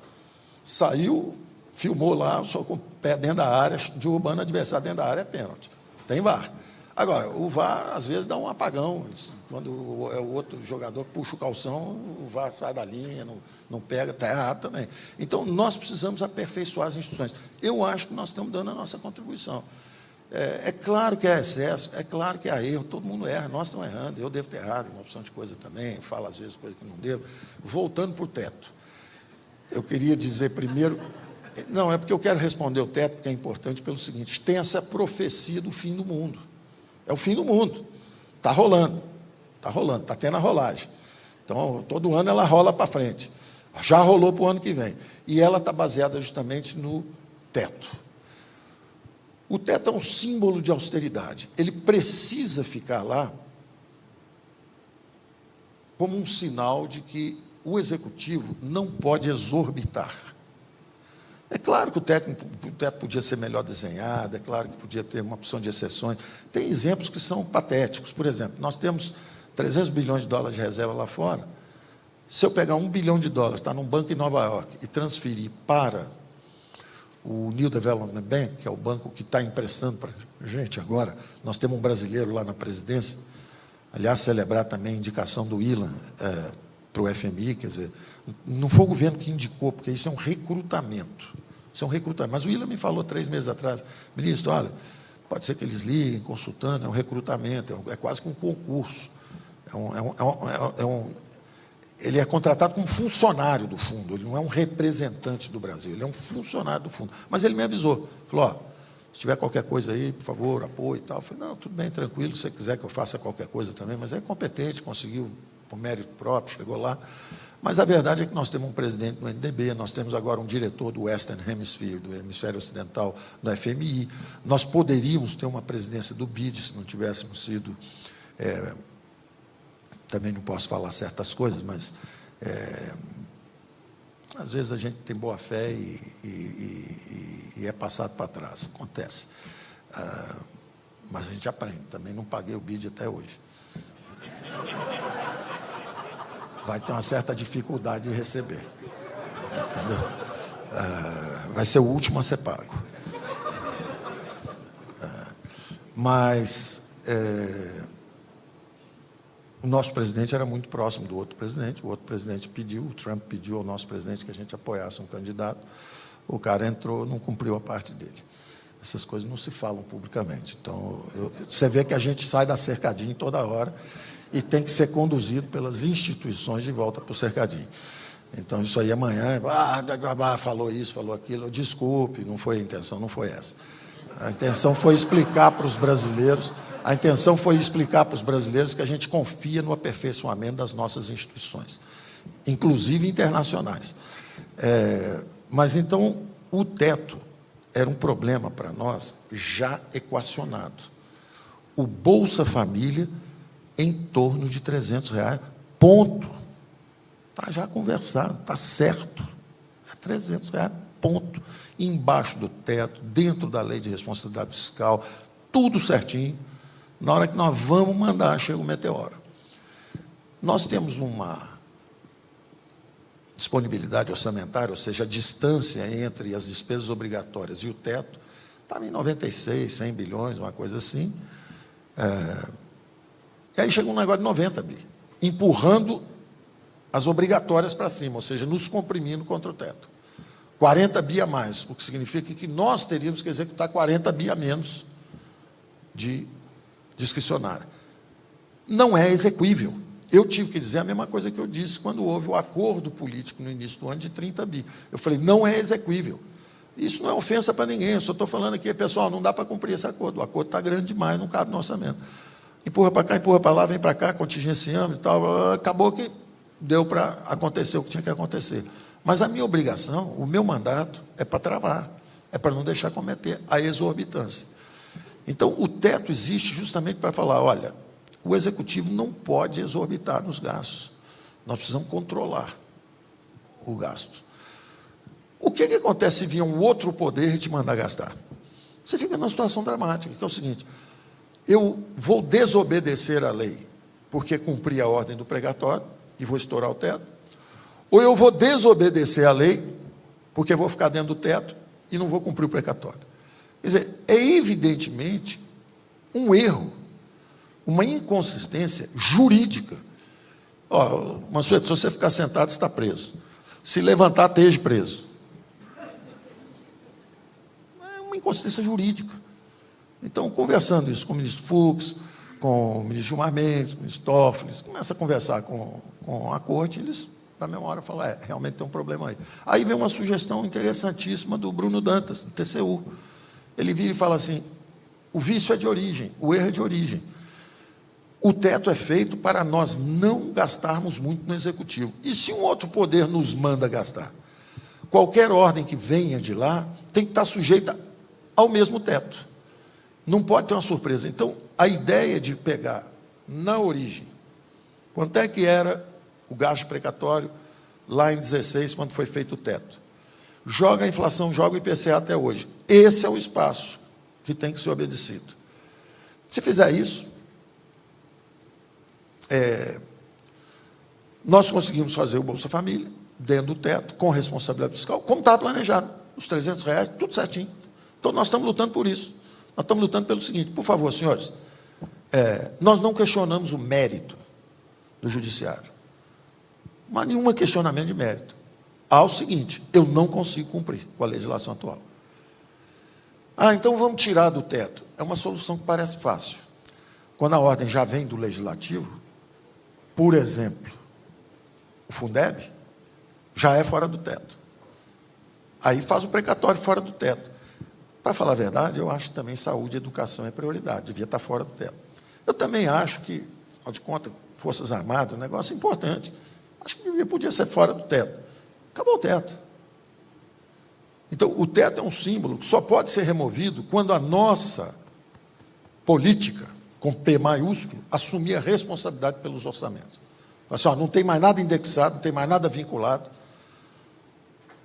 Saiu, filmou lá, só com o pé dentro da área, derrubando o adversário dentro da área, é pênalti. Tem VAR. Agora, o VAR, às vezes, dá um apagão. Quando o outro jogador puxa o calção, o VAR sai da linha, não pega, está errado também. Então, nós precisamos aperfeiçoar as instituições. Eu acho que nós estamos dando a nossa contribuição. É claro que há excesso, é claro que há erro, todo mundo erra, nós estamos errando, eu devo ter errado, uma opção de coisa também, falo às vezes coisa que não devo. Voltando para o teto, eu queria dizer primeiro, não, é porque eu quero responder o teto, porque é importante pelo seguinte, tem essa profecia do fim do mundo, é o fim do mundo, está rolando, está tendo a rolagem, então todo ano ela rola para frente, já rolou para o ano que vem, e ela está baseada justamente no teto. O teto é um símbolo de austeridade. Ele precisa ficar lá como um sinal de que o executivo não pode exorbitar. É claro que o teto podia ser melhor desenhado, é claro que podia ter uma opção de exceções. Tem exemplos que são patéticos. Por exemplo, nós temos 300 bilhões de dólares de reserva lá fora. Se eu pegar $1 bilhão, está num banco em Nova York, e transferir para o New Development Bank, que é o banco que está emprestando para a gente agora, nós temos um brasileiro lá na presidência, aliás, celebrar também a indicação do Ilan para o FMI, quer dizer, não foi o governo que indicou, porque isso é um recrutamento. Isso é um recrutamento. Mas o Ilan me falou 3 meses atrás, ministro, olha, pode ser que eles liguem, consultando, é um recrutamento, é quase que um concurso. Ele é contratado como funcionário do fundo, ele não é um representante do Brasil, ele é um funcionário do fundo. Mas ele me avisou, falou, se tiver qualquer coisa aí, por favor, apoio e tal. Eu falei, não, tudo bem, tranquilo, se você quiser que eu faça qualquer coisa também, mas é competente, conseguiu por mérito próprio, chegou lá. Mas a verdade é que nós temos um presidente do NDB, nós temos agora um diretor do Western Hemisphere, do Hemisfério Ocidental, do FMI, nós poderíamos ter uma presidência do BID, se não tivéssemos sido... também não posso falar certas coisas, mas às vezes a gente tem boa fé e é passado para trás, acontece. Mas a gente aprende, também não paguei o BID até hoje. Vai ter uma certa dificuldade de receber, entendeu? Vai ser o último a ser pago. Mas... o nosso presidente era muito próximo do outro presidente, o outro presidente pediu, o Trump pediu ao nosso presidente que a gente apoiasse um candidato, o cara entrou, não cumpriu a parte dele. Essas coisas não se falam publicamente. Então, você vê que a gente sai da cercadinha toda hora e tem que ser conduzido pelas instituições de volta para o cercadinho. Então, isso aí amanhã, falou isso, falou aquilo, desculpe, não foi a intenção, não foi essa. A intenção foi explicar para os brasileiros... A intenção foi explicar para os brasileiros que a gente confia no aperfeiçoamento das nossas instituições, inclusive internacionais. Mas, então, o teto era um problema para nós já equacionado. O Bolsa Família em torno de R$300, ponto. Está já conversado, está certo. É R$300, ponto. Embaixo do teto, dentro da lei de responsabilidade fiscal, tudo certinho. Na hora que nós vamos mandar, chega o meteoro. Nós temos uma disponibilidade orçamentária, ou seja, a distância entre as despesas obrigatórias e o teto, estava em 96, 100 bilhões, uma coisa assim. E aí chega um negócio de 90 bi, empurrando as obrigatórias para cima, ou seja, nos comprimindo contra o teto. 40 bi a mais, o que significa que nós teríamos que executar 40 bi a menos de discricionária. Não é exequível. Eu tive que dizer a mesma coisa que eu disse quando houve o acordo político no início do ano de 30 bi. Eu falei, não é exequível. Isso não é ofensa para ninguém, eu só estou falando aqui, pessoal, não dá para cumprir esse acordo. O acordo está grande demais, não cabe no orçamento. Empurra para cá, empurra para lá, vem para cá, contingenciamos e tal. Acabou que deu para acontecer o que tinha que acontecer. Mas a minha obrigação, o meu mandato, é para travar, é para não deixar cometer a exorbitância. Então, o teto existe justamente para falar, olha, o Executivo não pode exorbitar nos gastos. Nós precisamos controlar o gasto. O que acontece se vier um outro poder e te mandar gastar? Você fica numa situação dramática, que é o seguinte: eu vou desobedecer a lei porque cumpri a ordem do precatório e vou estourar o teto, ou eu vou desobedecer a lei porque vou ficar dentro do teto e não vou cumprir o precatório. Quer dizer, é evidentemente um erro, uma inconsistência jurídica. Ó, Mansueto, se você ficar sentado, você está preso. Se levantar, esteja preso. É uma inconsistência jurídica. Então, conversando isso com o ministro Fux, com o ministro Gilmar Mendes, com o ministro Toffoli, começa a conversar com a corte, eles, na mesma hora, falam, realmente tem um problema aí. Aí vem uma sugestão interessantíssima do Bruno Dantas, do TCU. Ele vira e fala assim, o vício é de origem, o erro é de origem. O teto é feito para nós não gastarmos muito no Executivo. E se um outro poder nos manda gastar? Qualquer ordem que venha de lá tem que estar sujeita ao mesmo teto. Não pode ter uma surpresa. Então, a ideia de pegar na origem, quanto é que era o gasto precatório lá em 16, quando foi feito o teto? Joga a inflação, joga o IPCA até hoje. Esse é o espaço que tem que ser obedecido. Se fizer isso, nós conseguimos fazer o Bolsa Família dentro do teto, com responsabilidade fiscal, como estava planejado, os R$300, tudo certinho. Então, nós estamos lutando por isso. Nós estamos lutando pelo seguinte, por favor, senhores, nós não questionamos o mérito do judiciário, mas nenhum questionamento de mérito. Há o seguinte, eu não consigo cumprir com a legislação atual. Então vamos tirar do teto. É uma solução que parece fácil. Quando a ordem já vem do Legislativo, por exemplo, o Fundeb já é fora do teto. Aí faz o precatório fora do teto. Para falar a verdade, eu acho que também saúde e educação é prioridade, devia estar fora do teto. Eu também acho que, afinal de contas, Forças Armadas é um negócio importante. Acho que podia ser fora do teto. Acabou o teto. Então, o teto é um símbolo que só pode ser removido quando a nossa política, com P maiúsculo, assumir a responsabilidade pelos orçamentos. Assim, não tem mais nada indexado, não tem mais nada vinculado.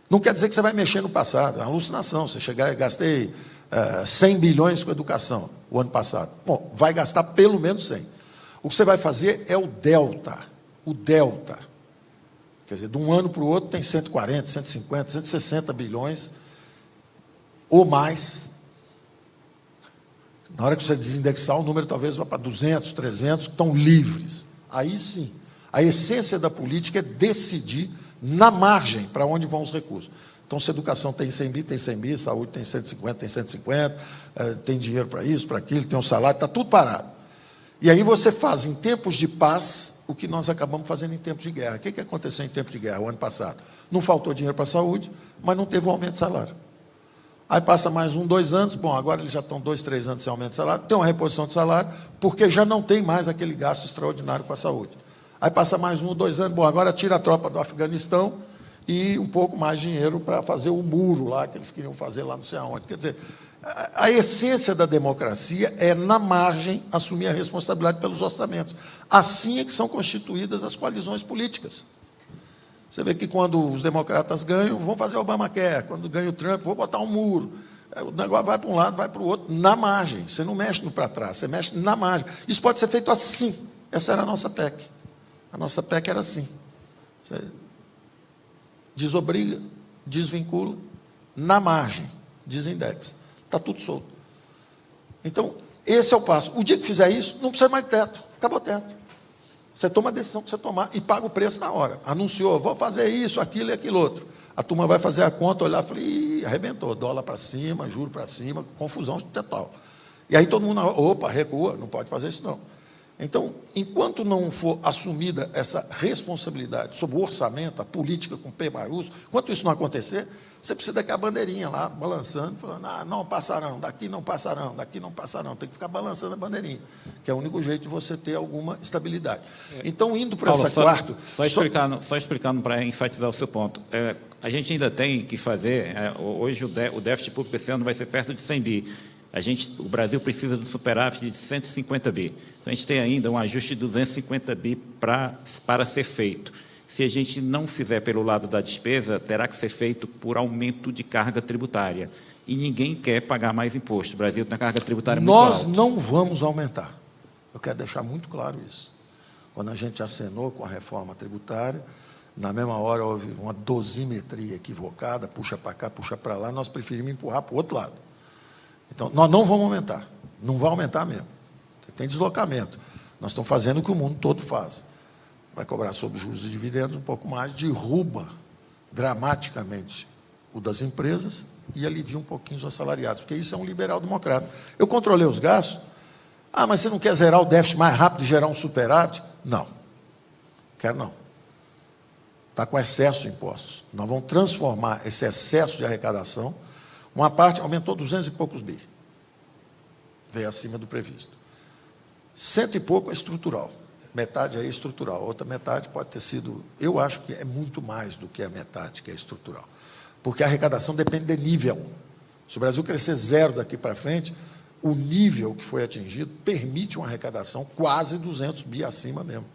Não quer dizer que você vai mexer no passado, é uma alucinação. Você chegar e gastei 100 bilhões com educação o ano passado. Bom, vai gastar pelo menos 100. O que você vai fazer é o delta. O delta. Quer dizer, de um ano para o outro tem 140, 150, 160 bilhões ou mais. Na hora que você desindexar, o número talvez vá para 200, 300, que estão livres. Aí sim. A essência da política é decidir na margem para onde vão os recursos. Então, se a educação tem 100 bi, tem 100 bi, saúde tem 150, tem 150, tem dinheiro para isso, para aquilo, tem um salário, está tudo parado. E aí você faz, em tempos de paz, o que nós acabamos fazendo em tempos de guerra. O que aconteceu em tempo de guerra, o ano passado? Não faltou dinheiro para a saúde, mas não teve um aumento de salário. Aí passa mais 1, 2 anos, bom, agora eles já estão 2, 3 anos sem aumento de salário, tem uma reposição de salário, porque já não tem mais aquele gasto extraordinário com a saúde. Aí passa mais 1, 2 anos, bom, agora tira a tropa do Afeganistão e um pouco mais de dinheiro para fazer o muro lá, que eles queriam fazer lá não sei aonde. Quer dizer, a essência da democracia é, na margem, assumir a responsabilidade pelos orçamentos. Assim é que são constituídas as coalizões políticas. Você vê que quando os democratas ganham, vão fazer o Obamacare. Quando ganha o Trump, vou botar um muro. O negócio vai para um lado, vai para o outro, na margem. Você não mexe no para trás, você mexe na margem. Isso pode ser feito assim. Essa era a nossa PEC. A nossa PEC era assim. Você desobriga, desvincula, na margem, desindexa. Está tudo solto. Então, esse é o passo. O dia que fizer isso, não precisa mais de teto. Acabou o teto. Você toma a decisão que você tomar e paga o preço na hora. Anunciou, vou fazer isso, aquilo e aquilo outro. A turma vai fazer a conta, olhar e falar, ih, arrebentou. Dólar para cima, juro para cima, confusão total. E aí todo mundo, opa, recua, não pode fazer isso não. Então, enquanto não for assumida essa responsabilidade sobre o orçamento, a política com P maiúsculo, enquanto isso não acontecer, você precisa daquela bandeirinha lá, balançando, falando, não passarão, daqui não passarão, daqui não passarão. Tem que ficar balançando a bandeirinha, que é o único jeito de você ter alguma estabilidade. Então, indo para essa quarta... Só explicando para enfatizar o seu ponto. A gente ainda tem que fazer, hoje o déficit público esse ano vai ser perto de 100 bi. O Brasil precisa de um superávit de 150 bi. Então, a gente tem ainda um ajuste de 250 bi para ser feito. Se a gente não fizer pelo lado da despesa, terá que ser feito por aumento de carga tributária. E ninguém quer pagar mais imposto. O Brasil tem uma carga tributária muito alta. Nós não vamos aumentar. Eu quero deixar muito claro isso. Quando a gente acenou com a reforma tributária, na mesma hora houve uma dosimetria equivocada, puxa para cá, puxa para lá, nós preferimos empurrar para o outro lado. Então, nós não vamos aumentar. Não vai aumentar mesmo. Tem deslocamento. Nós estamos fazendo o que o mundo todo faz. Vai cobrar sobre juros e dividendos um pouco mais, derruba dramaticamente o das empresas e alivia um pouquinho os assalariados, porque isso é um liberal-democrata. Eu controlei os gastos. Ah, mas você não quer zerar o déficit mais rápido e gerar um superávit? Não. Quero não. Está com excesso de impostos. Nós vamos transformar esse excesso de arrecadação. Uma parte aumentou 200 e poucos bi. Veio acima do previsto. 100 e pouco é estrutural. Metade é estrutural. A outra metade pode ter sido... Eu acho que é muito mais do que a metade que é estrutural. Porque a arrecadação depende de nível. Se o Brasil crescer zero daqui para frente, o nível que foi atingido permite uma arrecadação quase 200 bi acima mesmo.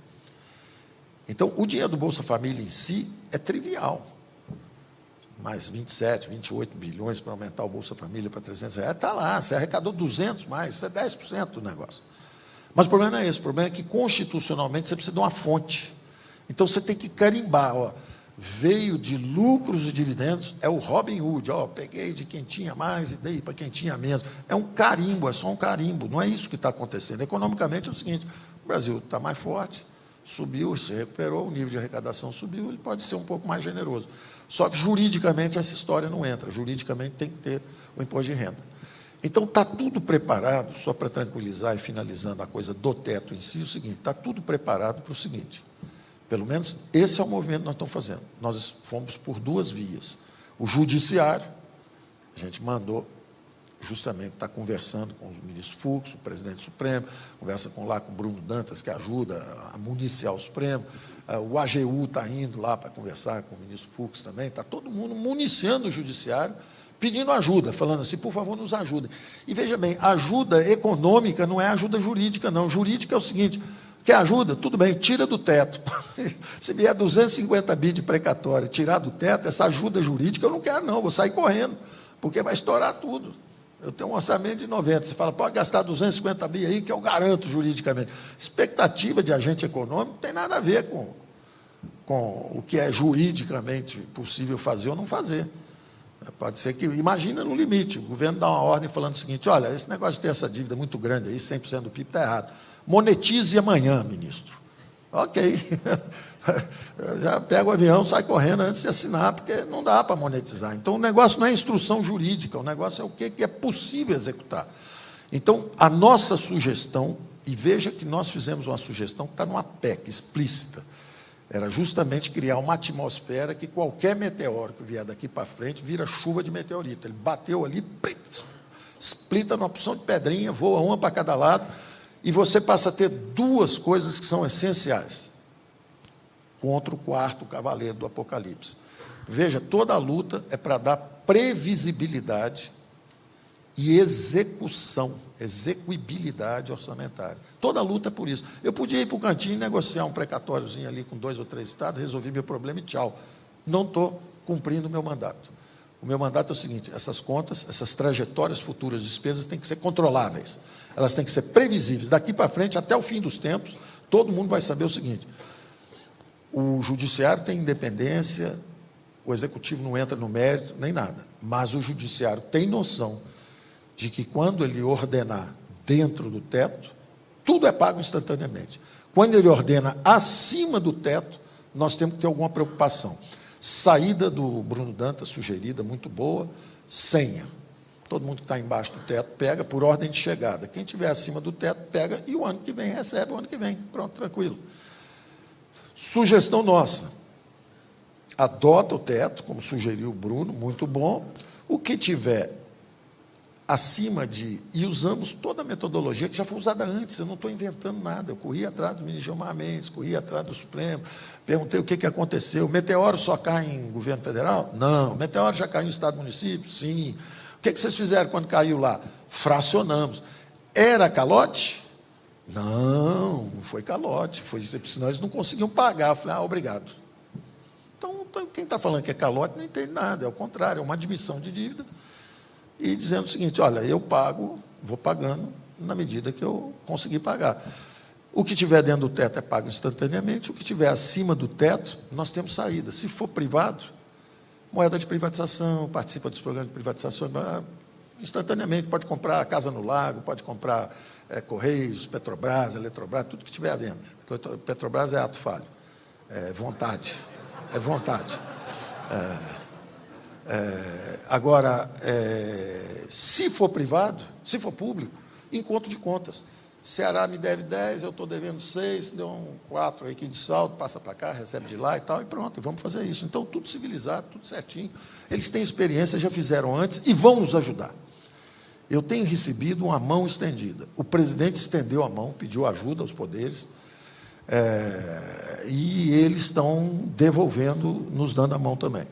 Então, o dinheiro do Bolsa Família em si é trivial. Mais 27, 28 bilhões para aumentar o Bolsa Família para R$300. Está lá, você arrecadou 200 mais, isso é 10% do negócio. Mas o problema não é esse, o problema é que, constitucionalmente, você precisa de uma fonte. Então, você tem que carimbar, ó, veio de lucros e dividendos, é o Robin Hood, ó, peguei de quem tinha mais e dei para quem tinha menos. É um carimbo, é só um carimbo, não é isso que está acontecendo. Economicamente é o seguinte, o Brasil está mais forte, subiu, se recuperou, o nível de arrecadação subiu, ele pode ser um pouco mais generoso. Só que, juridicamente, essa história não entra. Juridicamente, tem que ter o imposto de renda. Então, está tudo preparado, só para tranquilizar e finalizando a coisa do teto em si, o seguinte, está tudo preparado para o seguinte, pelo menos esse é o movimento que nós estamos fazendo. Nós fomos por duas vias. O judiciário, a gente mandou justamente estar conversando com o ministro Fux, o presidente Supremo, conversa lá com o Bruno Dantas, que ajuda a municiar o Supremo, o AGU está indo lá para conversar com o ministro Fux também, está todo mundo municiando o judiciário, pedindo ajuda, falando assim, por favor, nos ajudem. E veja bem, ajuda econômica não é ajuda jurídica, não. Jurídica é o seguinte, quer ajuda? Tudo bem, tira do teto. Se vier 250 bi de precatório, tirar do teto, essa ajuda jurídica eu não quero não, vou sair correndo, porque vai estourar tudo. Eu tenho um orçamento de 90, você fala, pode gastar 250 bi aí, que eu garanto juridicamente. Expectativa de agente econômico não tem nada a ver com o que é juridicamente possível fazer ou não fazer. Pode ser que, imagina no limite, o governo dá uma ordem falando o seguinte, olha, esse negócio de ter essa dívida muito grande aí, 100% do PIB está errado. Monetize amanhã, ministro. Ok. Já pega o avião, sai correndo antes de assinar, porque não dá para monetizar. Então, o negócio não é instrução jurídica, o negócio é o que é possível executar. Então, a nossa sugestão, e veja que nós fizemos uma sugestão que está numa PEC explícita, era justamente criar uma atmosfera que qualquer meteoro que vier daqui para frente vira chuva de meteorito. Ele bateu ali, splita numa porção de pedrinha, voa uma para cada lado, e você passa a ter duas coisas que são essenciais contra o quarto cavaleiro do Apocalipse. Veja, toda a luta é para dar previsibilidade e execuibilidade orçamentária. Toda a luta é por isso. Eu podia ir para o cantinho e negociar um precatóriozinho ali com 2 ou 3 estados, resolvi meu problema e tchau. Não estou cumprindo o meu mandato. O meu mandato é o seguinte, essas contas, essas trajetórias futuras de despesas têm que ser controláveis. Elas têm que ser previsíveis. Daqui para frente, até o fim dos tempos, todo mundo vai saber o seguinte, o judiciário tem independência, o executivo não entra no mérito, nem nada, mas o judiciário tem noção de que quando ele ordenar dentro do teto, tudo é pago instantaneamente. Quando ele ordena acima do teto, nós temos que ter alguma preocupação. Saída do Bruno Dantas, sugerida, muito boa, senha. Todo mundo que está embaixo do teto pega por ordem de chegada. Quem estiver acima do teto, pega e o ano que vem recebe, o ano que vem. Pronto, tranquilo. Sugestão nossa. Adota o teto, como sugeriu o Bruno, muito bom. O que tiver acima de... E usamos toda a metodologia que já foi usada antes, eu não estou inventando nada. Eu corri atrás do ministro Gilmar Mendes, corri atrás do Supremo, perguntei o que aconteceu. Meteoro só cai em governo federal? Não. Meteoro já caiu em estado e município? Sim. que vocês fizeram quando caiu lá? Fracionamos. Era calote? Não foi calote. Senão eles não conseguiam pagar. Eu falei, obrigado. Então, quem está falando que é calote não entende nada. É o contrário, é uma admissão de dívida e dizendo o seguinte, olha, eu pago, vou pagando na medida que eu conseguir pagar. O que tiver dentro do teto é pago instantaneamente, o que tiver acima do teto, nós temos saída. Se for privado, moeda de privatização, participa dos programas de privatização, instantaneamente pode comprar Casa no Lago, pode comprar Correios, Petrobras, Eletrobras, tudo que tiver à venda. Petrobras é ato falho, é vontade, é vontade. Agora, se for privado, se for público, encontro de contas. Ceará me deve 10, eu estou devendo 6, deu 4 aqui de saldo, passa para cá, recebe de lá e tal, e pronto, vamos fazer isso. Então, tudo civilizado, tudo certinho. Eles têm experiência, já fizeram antes e vão nos ajudar. Eu tenho recebido uma mão estendida. O presidente estendeu a mão, pediu ajuda aos poderes, e eles estão devolvendo, nos dando a mão também.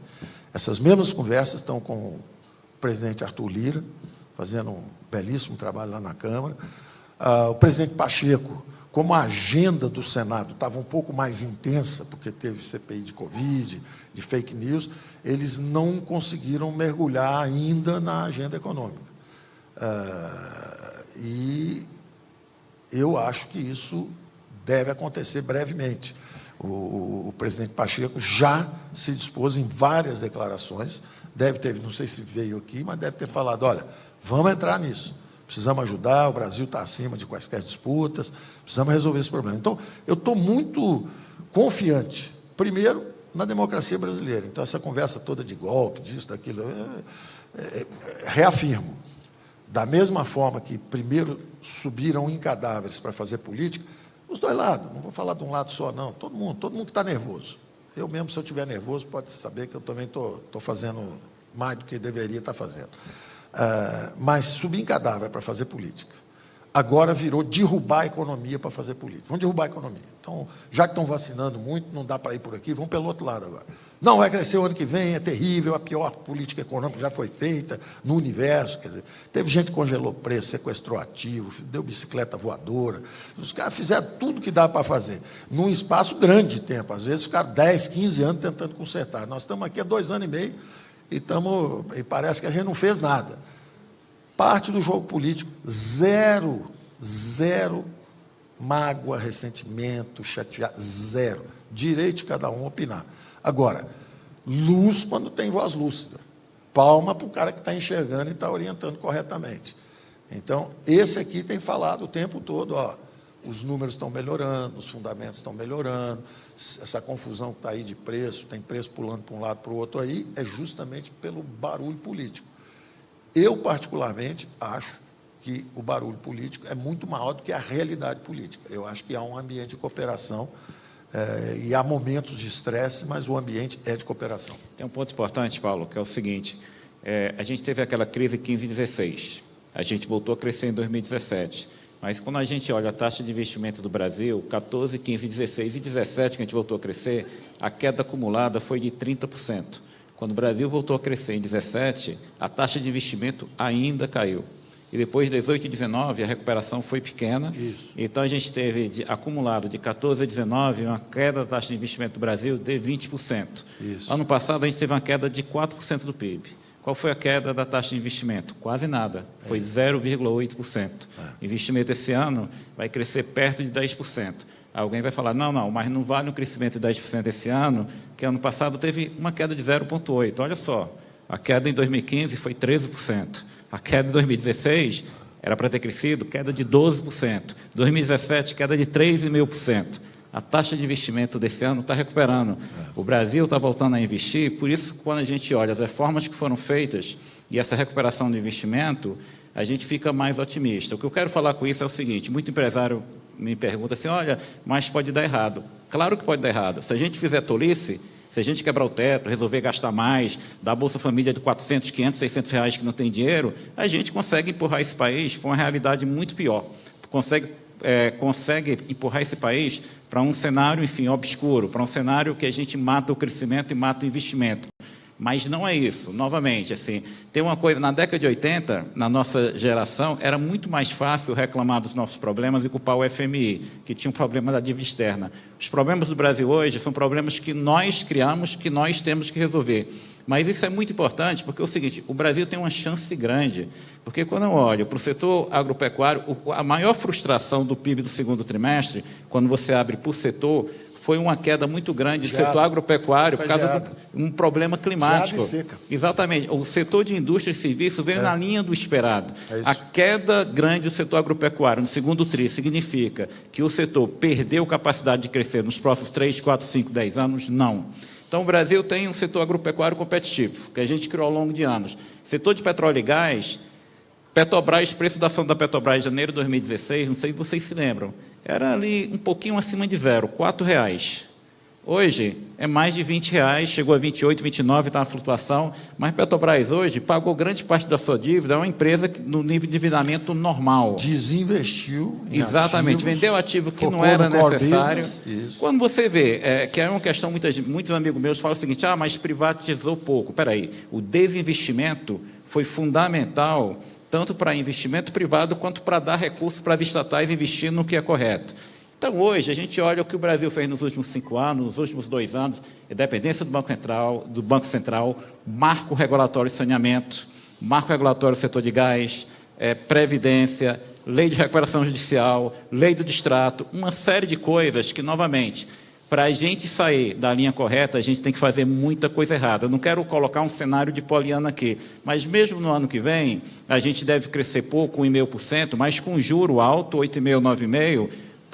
Essas mesmas conversas estão com o presidente Arthur Lira, fazendo um belíssimo trabalho lá na Câmara. O presidente Pacheco, como a agenda do Senado estava um pouco mais intensa, porque teve CPI de Covid, de fake news, eles não conseguiram mergulhar ainda na agenda econômica. E eu acho que isso deve acontecer brevemente. O presidente Pacheco já se dispôs em várias declarações, deve ter, não sei se veio aqui, mas deve ter falado, olha, vamos entrar nisso. Precisamos ajudar, o Brasil está acima de quaisquer disputas, precisamos resolver esse problema. Então, eu estou muito confiante, primeiro, na democracia brasileira. Então, essa conversa toda de golpe, disso, daquilo, reafirmo. Da mesma forma que primeiro subiram em cadáveres para fazer política, os dois lados, não vou falar de um lado só, não, todo mundo que está nervoso. Eu mesmo, se eu estiver nervoso, pode saber que eu também estou fazendo mais do que deveria estar fazendo. Mas subir em cadáver para fazer política. Agora virou derrubar a economia para fazer política. Vamos derrubar a economia. Então, já que estão vacinando muito, não dá para ir por aqui, vamos pelo outro lado agora. Não vai crescer o ano que vem, é terrível, a pior política econômica já foi feita no universo. Quer dizer, teve gente que congelou preço, sequestrou ativo, deu bicicleta voadora. Os caras fizeram tudo que dá para fazer, num espaço grande de tempo. Às vezes ficaram 10, 15 anos tentando consertar. Nós estamos aqui há 2 anos e meio, e parece que a gente não fez nada. Parte do jogo político, zero mágoa, ressentimento, chateado, zero. Direito de cada um opinar. Agora, luz quando tem voz lúcida. Palma para o cara que está enxergando e está orientando corretamente. Então, esse aqui tem falado o tempo todo, os números estão melhorando, os fundamentos estão melhorando, essa confusão que está aí de preço, tem preço pulando para um lado para o outro aí, é justamente pelo barulho político. Eu, particularmente, acho que o barulho político é muito maior do que a realidade política. Eu acho que há um ambiente de cooperação e há momentos de estresse, mas o ambiente é de cooperação. Tem um ponto importante, Paulo, que é o seguinte, a gente teve aquela crise em 15 e 16, a gente voltou a crescer em 2017, mas quando a gente olha a taxa de investimento do Brasil, 14, 15, 16 e 17, que a gente voltou a crescer, a queda acumulada foi de 30%. Quando o Brasil voltou a crescer em 17, a taxa de investimento ainda caiu. E depois de 18 e 19, a recuperação foi pequena. Isso. Então, a gente teve, acumulado de 14 a 19, uma queda da taxa de investimento do Brasil de 20%. Isso. Ano passado, a gente teve uma queda de 4% do PIB. Qual foi a queda da taxa de investimento? Quase nada. Foi 0,8%. Investimento esse ano vai crescer perto de 10%. Alguém vai falar, não, mas não vale um crescimento de 10% esse ano, que ano passado teve uma queda de 0,8%. Olha só, a queda em 2015 foi 13%. A queda em 2016 era para ter crescido, queda de 12%. 2017, queda de 3,5%. A taxa de investimento desse ano está recuperando. O Brasil está voltando a investir, por isso, quando a gente olha as reformas que foram feitas e essa recuperação do investimento, a gente fica mais otimista. O que eu quero falar com isso é o seguinte, muito empresário me pergunta assim, olha, mas pode dar errado. Claro que pode dar errado. Se a gente fizer tolice, se a gente quebrar o teto, resolver gastar mais, dar a Bolsa Família de 400, 500, 600 reais que não tem dinheiro, a gente consegue empurrar esse país para uma realidade muito pior. Consegue empurrar esse país para um cenário, enfim, obscuro, para um cenário que a gente mata o crescimento e mata o investimento. Mas não é isso. Novamente, assim, tem uma coisa, na década de 80, na nossa geração, era muito mais fácil reclamar dos nossos problemas e culpar o FMI, que tinha um problema da dívida externa. Os problemas do Brasil hoje são problemas que nós criamos, que nós temos que resolver. Mas isso é muito importante, porque é o seguinte, o Brasil tem uma chance grande, porque quando eu olho para o setor agropecuário, a maior frustração do PIB do segundo trimestre, quando você abre por setor, foi uma queda muito grande do setor agropecuário por causa de um problema climático. Seca. Exatamente. O setor de indústria e serviço veio na linha do esperado. A queda grande do setor agropecuário no segundo tri significa que o setor perdeu capacidade de crescer nos próximos 3, 4, 5, 10 anos? Não. Então, o Brasil tem um setor agropecuário competitivo, que a gente criou ao longo de anos. Setor de petróleo e gás, Petrobras, preço da ação da Petrobras em janeiro de 2016, não sei se vocês se lembram, era ali um pouquinho acima de zero, R$ 4,00. Hoje é mais de R$ 20,00, chegou a 28, 29, está na flutuação, mas Petrobras hoje pagou grande parte da sua dívida, é uma empresa no nível de endividamento normal. Desinvestiu em Exatamente, ativos, vendeu ativo que não era necessário. Business, quando você vê, que é uma questão, muitos amigos meus falam o seguinte, mas privatizou pouco. Espera aí, o desinvestimento foi fundamental tanto para investimento privado quanto para dar recursos para as estatais investir no que é correto. Então, hoje, a gente olha o que o Brasil fez nos últimos 5 anos, nos últimos 2 anos, independência do Banco Central, marco regulatório de saneamento, marco regulatório do setor de gás, previdência, lei de recuperação judicial, lei do distrato, uma série de coisas que, novamente, para a gente sair da linha correta, a gente tem que fazer muita coisa errada. Eu não quero colocar um cenário de poliana aqui, mas mesmo no ano que vem, a gente deve crescer pouco, 1,5%, mas com juro alto, 8,5%, 9,5%,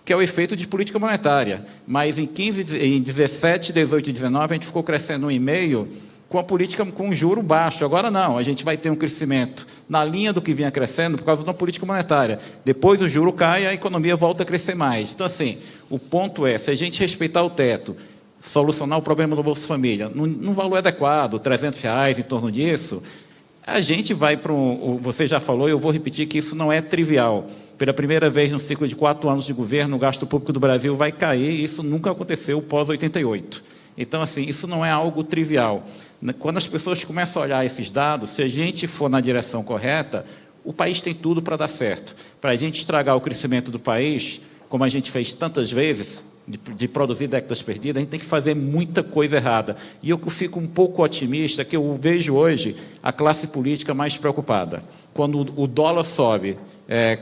que é o efeito de política monetária. Mas em 17, 18 e 19, a gente ficou crescendo 1,5% com a política com juro baixo. Agora não, a gente vai ter um crescimento na linha do que vinha crescendo por causa da política monetária. Depois o juro cai e a economia volta a crescer mais. Então, assim, o ponto é, se a gente respeitar o teto, solucionar o problema do Bolsa Família, num valor adequado, R$300, em torno disso, a gente vai para você já falou, e eu vou repetir que isso não é trivial. Pela primeira vez no ciclo de 4 anos de governo, o gasto público do Brasil vai cair, e isso nunca aconteceu pós-88. Então, assim, isso não é algo trivial. Quando as pessoas começam a olhar esses dados, se a gente for na direção correta, o país tem tudo para dar certo. Para a gente estragar o crescimento do país, como a gente fez tantas vezes, de produzir décadas perdidas, a gente tem que fazer muita coisa errada. E eu fico um pouco otimista, que eu vejo hoje a classe política mais preocupada. Quando o dólar sobe,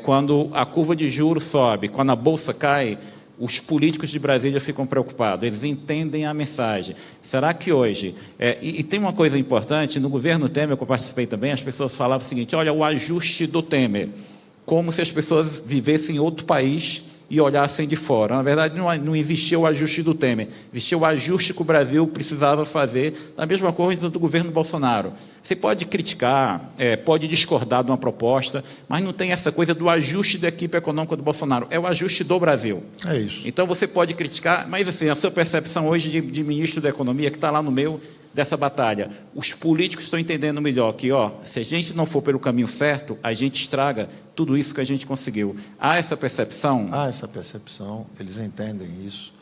quando a curva de juros sobe, quando a bolsa cai, os políticos de Brasília ficam preocupados, eles entendem a mensagem. Será que hoje... E tem uma coisa importante, no governo Temer, que eu participei também, as pessoas falavam o seguinte, olha, o ajuste do Temer, como se as pessoas vivessem em outro país e olhassem de fora. Na verdade, não existia o ajuste do Temer, existia o ajuste que o Brasil precisava fazer, da mesma coisa do governo Bolsonaro. Você pode criticar, pode discordar de uma proposta, mas não tem essa coisa do ajuste da equipe econômica do Bolsonaro, é o ajuste do Brasil. É isso. Então, você pode criticar, mas assim, a sua percepção hoje de ministro da Economia, que está lá no meio dessa batalha, os políticos estão entendendo melhor que, se a gente não for pelo caminho certo, a gente estraga tudo isso que a gente conseguiu. Há essa percepção? Há essa percepção, eles entendem isso.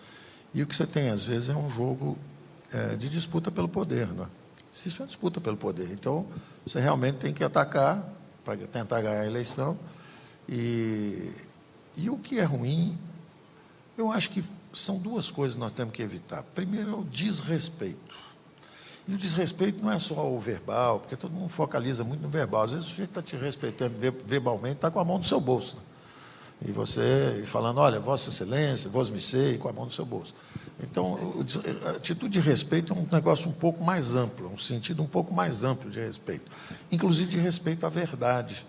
E o que você tem, às vezes, é um jogo de disputa pelo poder, não é? Isso é uma disputa pelo poder. Então, você realmente tem que atacar para tentar ganhar a eleição. E o que é ruim, eu acho que são 2 coisas que nós temos que evitar. Primeiro, é o desrespeito. E o desrespeito não é só o verbal, porque todo mundo focaliza muito no verbal. Às vezes o sujeito está te respeitando verbalmente, está com a mão no seu bolso, né? E você falando, olha, Vossa Excelência, vos me sei, com a mão no seu bolso. Então, a atitude de respeito é um negócio um pouco mais amplo, um sentido um pouco mais amplo de respeito. Inclusive de respeito à verdade,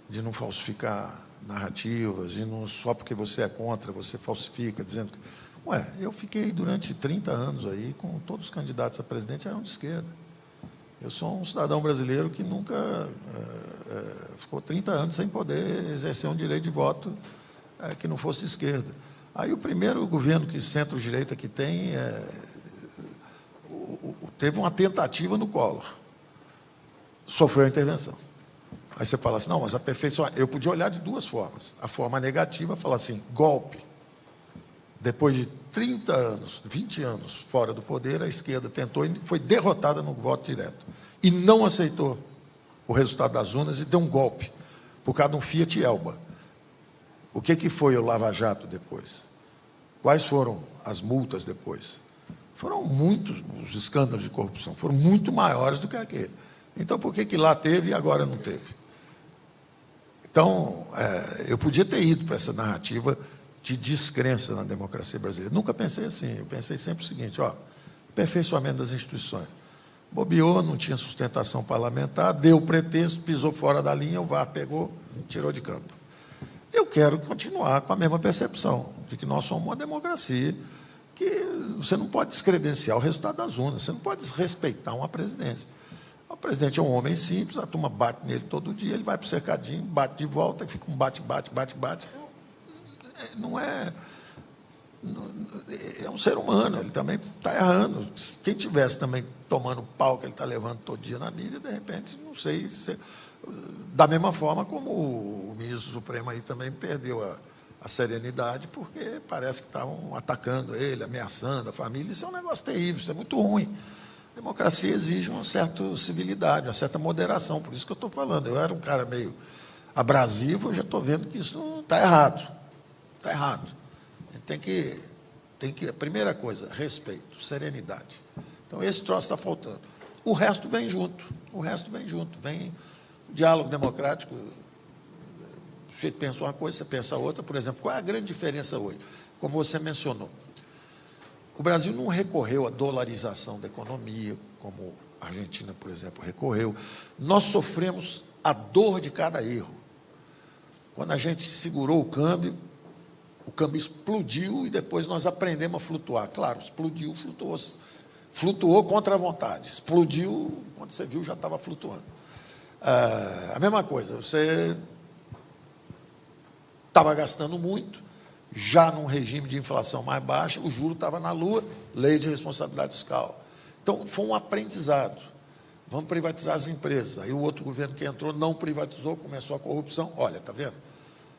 de não falsificar narrativas, de não só porque você é contra, você falsifica, dizendo que... eu fiquei durante 30 anos aí com todos os candidatos a presidente eram de esquerda. Eu sou um cidadão brasileiro que nunca ficou 30 anos sem poder exercer um direito de voto que não fosse de esquerda. Aí o primeiro governo que centro-direita que tem teve uma tentativa no Collor, sofreu a intervenção. Aí você fala assim, não, mas a perfeição... Eu podia olhar de 2 formas. A forma negativa, falar assim, golpe. depois de 30 anos, 20 anos fora do poder, a esquerda tentou e foi derrotada no voto direto. E não aceitou o resultado das urnas e deu um golpe, por causa de um Fiat Elba. O que foi o Lava Jato depois? Quais foram as multas depois? Foram muitos, os escândalos de corrupção foram muito maiores do que aquele. Então, por que lá teve e agora não teve? Então, eu podia ter ido para essa narrativa de descrença na democracia brasileira. Nunca pensei assim. Eu pensei sempre o seguinte, aperfeiçoamento das instituições. Bobeou, não tinha sustentação parlamentar, deu pretexto, pisou fora da linha, o VAR pegou, tirou de campo. Eu quero continuar com a mesma percepção de que nós somos uma democracia, que você não pode descredenciar o resultado das urnas, você não pode desrespeitar uma presidência. O presidente é um homem simples, a turma bate nele todo dia, ele vai para o cercadinho, bate de volta, fica um bate-bate. Não é... É um ser humano, ele também está errando. Quem tivesse também tomando o pau que ele está levando todo dia na mídia, de repente, não sei se... Da mesma forma como o ministro Supremo aí também perdeu a serenidade, porque parece que estavam atacando ele, ameaçando a família. Isso é um negócio terrível, isso é muito ruim. A democracia exige uma certa civilidade, uma certa moderação. Por isso que eu estou falando. Eu era um cara meio abrasivo, eu já estou vendo que isso não está errado. Está errado. Tem que, a primeira coisa, respeito, serenidade. Então, esse troço está faltando. O resto vem junto. Vem diálogo democrático. O sujeito pensa uma coisa, você pensa outra. Por exemplo, qual é a grande diferença hoje? Como você mencionou, o Brasil não recorreu à dolarização da economia, como a Argentina, por exemplo, recorreu. Nós sofremos a dor de cada erro. Quando a gente segurou o câmbio explodiu e depois nós aprendemos a flutuar. Claro, explodiu, flutuou contra a vontade. Explodiu, quando você viu, já estava flutuando. A mesma coisa, você estava gastando muito, já num regime de inflação mais baixa, o juro estava na lua, lei de responsabilidade fiscal. Então, foi um aprendizado. Vamos privatizar as empresas. Aí o outro governo que entrou não privatizou, começou a corrupção. Olha, está vendo?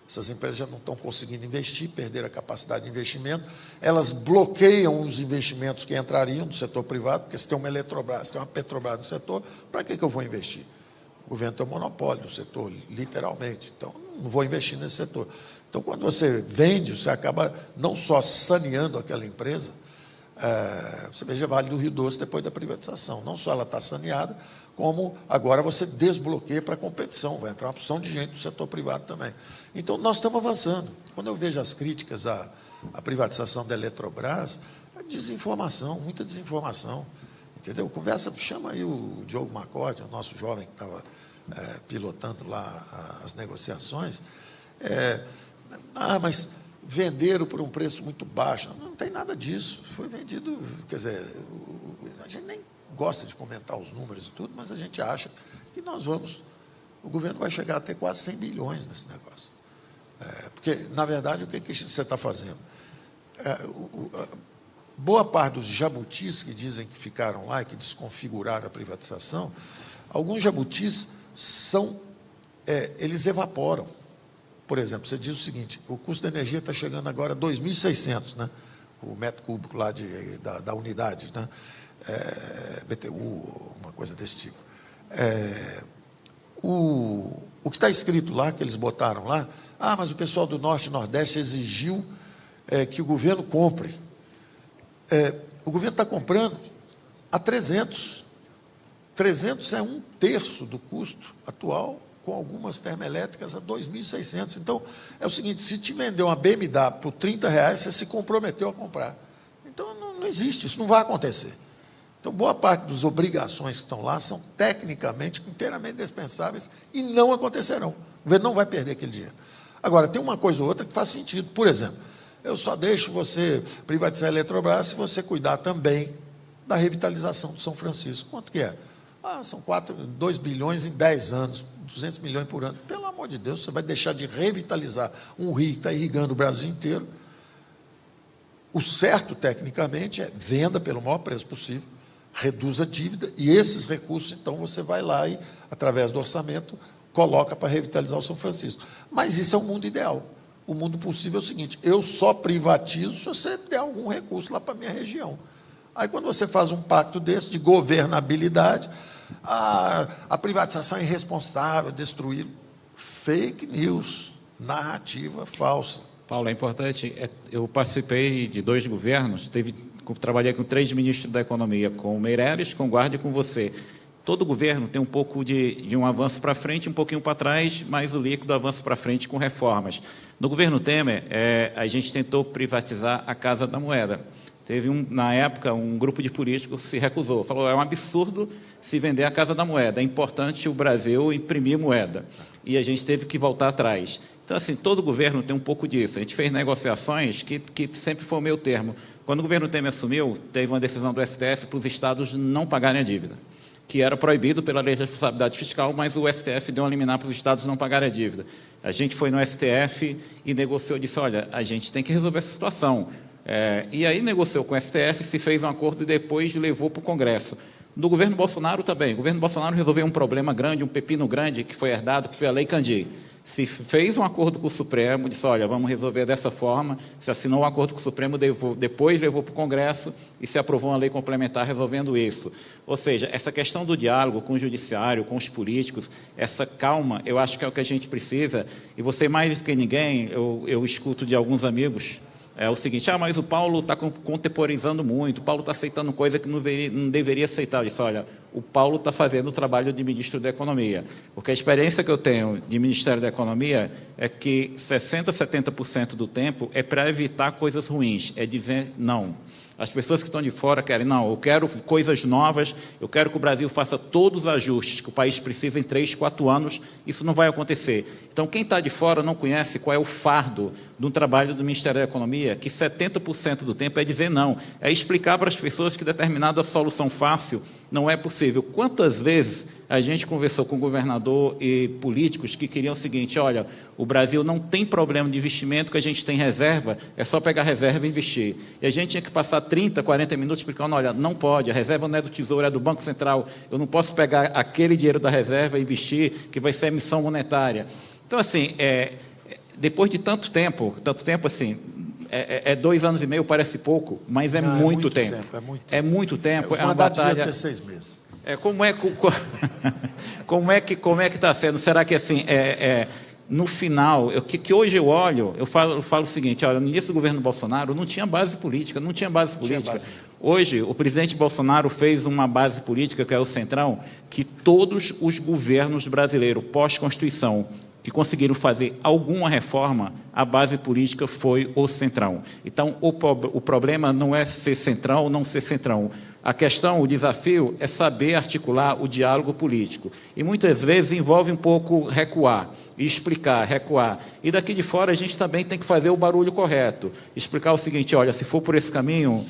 Essas empresas já não estão conseguindo investir, perderam a capacidade de investimento, elas bloqueiam os investimentos que entrariam do setor privado, porque se tem uma Eletrobras, se tem uma Petrobras no setor, para que eu vou investir? O governo tem um monopólio do setor, literalmente, então não vou investir nesse setor. Então, quando você vende, você acaba não só saneando aquela empresa, você veja Vale do Rio Doce depois da privatização, não só ela está saneada, como agora você desbloqueia para a competição, vai entrar uma opção de gente do setor privado também. Então, nós estamos avançando. Quando eu vejo as críticas à privatização da Eletrobras, é desinformação, muita desinformação, entendeu? Chama aí o Diogo Macorde, o nosso jovem que estava pilotando lá as negociações, mas venderam por um preço muito baixo. Não tem nada disso, foi vendido, quer dizer, a gente nem gosta de comentar os números e tudo, mas a gente acha que o governo vai chegar a ter quase 100 bilhões nesse negócio. Porque, na verdade, o que você está fazendo? Boa parte dos jabutis que dizem que ficaram lá e que desconfiguraram a privatização, alguns jabutis eles evaporam. Por exemplo, você diz o seguinte, o custo da energia está chegando agora a 2.600, né? O metro cúbico lá da unidade, né? BTU, uma coisa desse tipo. O que está escrito lá, que eles botaram lá, mas o pessoal do Norte e Nordeste exigiu que o governo compre. O governo está comprando a 300. 300 é 1/3 do custo atual, com algumas termoelétricas a 2.600. Então, é o seguinte, se te vender uma BMW por R$30, você se comprometeu a comprar. Então, não existe, isso não vai acontecer. Então, boa parte das obrigações que estão lá são tecnicamente, inteiramente dispensáveis e não acontecerão. O governo não vai perder aquele dinheiro. Agora, tem uma coisa ou outra que faz sentido. Por exemplo, eu só deixo você privatizar a Eletrobras se você cuidar também da revitalização do São Francisco. Quanto que é? São 2 bilhões em 10 anos, 200 milhões por ano. Pelo amor de Deus, você vai deixar de revitalizar um rio que está irrigando o Brasil inteiro. O certo, tecnicamente, é venda pelo maior preço possível, reduz a dívida, e esses recursos, então, você vai lá e, através do orçamento, coloca para revitalizar o São Francisco. Mas isso é o mundo ideal. o mundo possível é o seguinte: eu só privatizo se você der algum recurso lá para a minha região. Aí, quando você faz um pacto desse de governabilidade, a privatização é irresponsável, destruir. Fake news, narrativa falsa. Paulo, é importante, eu participei de 2 governos, trabalhei com 3 ministros da Economia, com o Meirelles, com o Guarda e com você. Todo governo tem um pouco de um avanço para frente, um pouquinho para trás, mas o líquido avança para frente com reformas. No governo Temer, a gente tentou privatizar a Casa da Moeda. Teve, na época, um grupo de políticos que se recusou. Falou, é um absurdo se vender a Casa da Moeda, é importante o Brasil imprimir moeda. E a gente teve que voltar atrás. Então, assim, todo governo tem um pouco disso. A gente fez negociações que sempre foi o meio termo. Quando o governo Temer assumiu, teve uma decisão do STF para os estados não pagarem a dívida, que era proibido pela lei de responsabilidade fiscal, mas o STF deu uma liminar para os estados não pagarem a dívida. A gente foi no STF e negociou, disse, olha, a gente tem que resolver essa situação. E aí negociou com o STF, se fez um acordo e depois levou para o Congresso. No governo Bolsonaro também. O governo Bolsonaro resolveu um problema grande, um pepino grande, que foi herdado, que foi a Lei Candir. Se fez um acordo com o Supremo, disse, olha, vamos resolver dessa forma, se assinou um acordo com o Supremo, depois levou para o Congresso e se aprovou uma lei complementar resolvendo isso. Ou seja, essa questão do diálogo com o judiciário, com os políticos, essa calma, eu acho que é o que a gente precisa. E você, mais do que ninguém, eu escuto de alguns amigos, é o seguinte, mas o Paulo está contemporizando muito, o Paulo está aceitando coisa que não deveria aceitar. Eu disse, olha, o Paulo está fazendo o trabalho de ministro da Economia, porque a experiência que eu tenho de Ministério da Economia é que 60%, 70% do tempo é para evitar coisas ruins, é dizer não. As pessoas que estão de fora querem, não, eu quero coisas novas, eu quero que o Brasil faça todos os ajustes que o país precisa em 3, 4 anos, isso não vai acontecer. Então, quem está de fora não conhece qual é o fardo do trabalho do Ministério da Economia, que 70% do tempo é dizer não, é explicar para as pessoas que determinada solução fácil não é possível. Quantas vezes a gente conversou com o governador e políticos que queriam o seguinte, olha, o Brasil não tem problema de investimento, que a gente tem reserva, é só pegar reserva e investir. E a gente tinha que passar 30, 40 minutos explicando, olha, não pode, a reserva não é do Tesouro, é do Banco Central, eu não posso pegar aquele dinheiro da reserva e investir, que vai ser emissão monetária. Então, assim, depois de tanto tempo assim, 2 anos e meio parece pouco, mas muito tempo. É muito tempo. Os mandatos deviam ter 6 meses. Como é que está sendo? Será que assim no final, que hoje eu olho, eu falo o seguinte, olha, no início do governo Bolsonaro não tinha base política, Hoje, o presidente Bolsonaro fez uma base política, que é o Centrão, que todos os governos brasileiros, pós-Constituição, que conseguiram fazer alguma reforma, a base política foi o Centrão. Então, o problema não é ser Centrão ou não ser Centrão. A questão, o desafio é saber articular o diálogo político. E muitas vezes envolve um pouco recuar, explicar, recuar. E daqui de fora a gente também tem que fazer o barulho correto. Explicar o seguinte, olha, se for por esse caminho,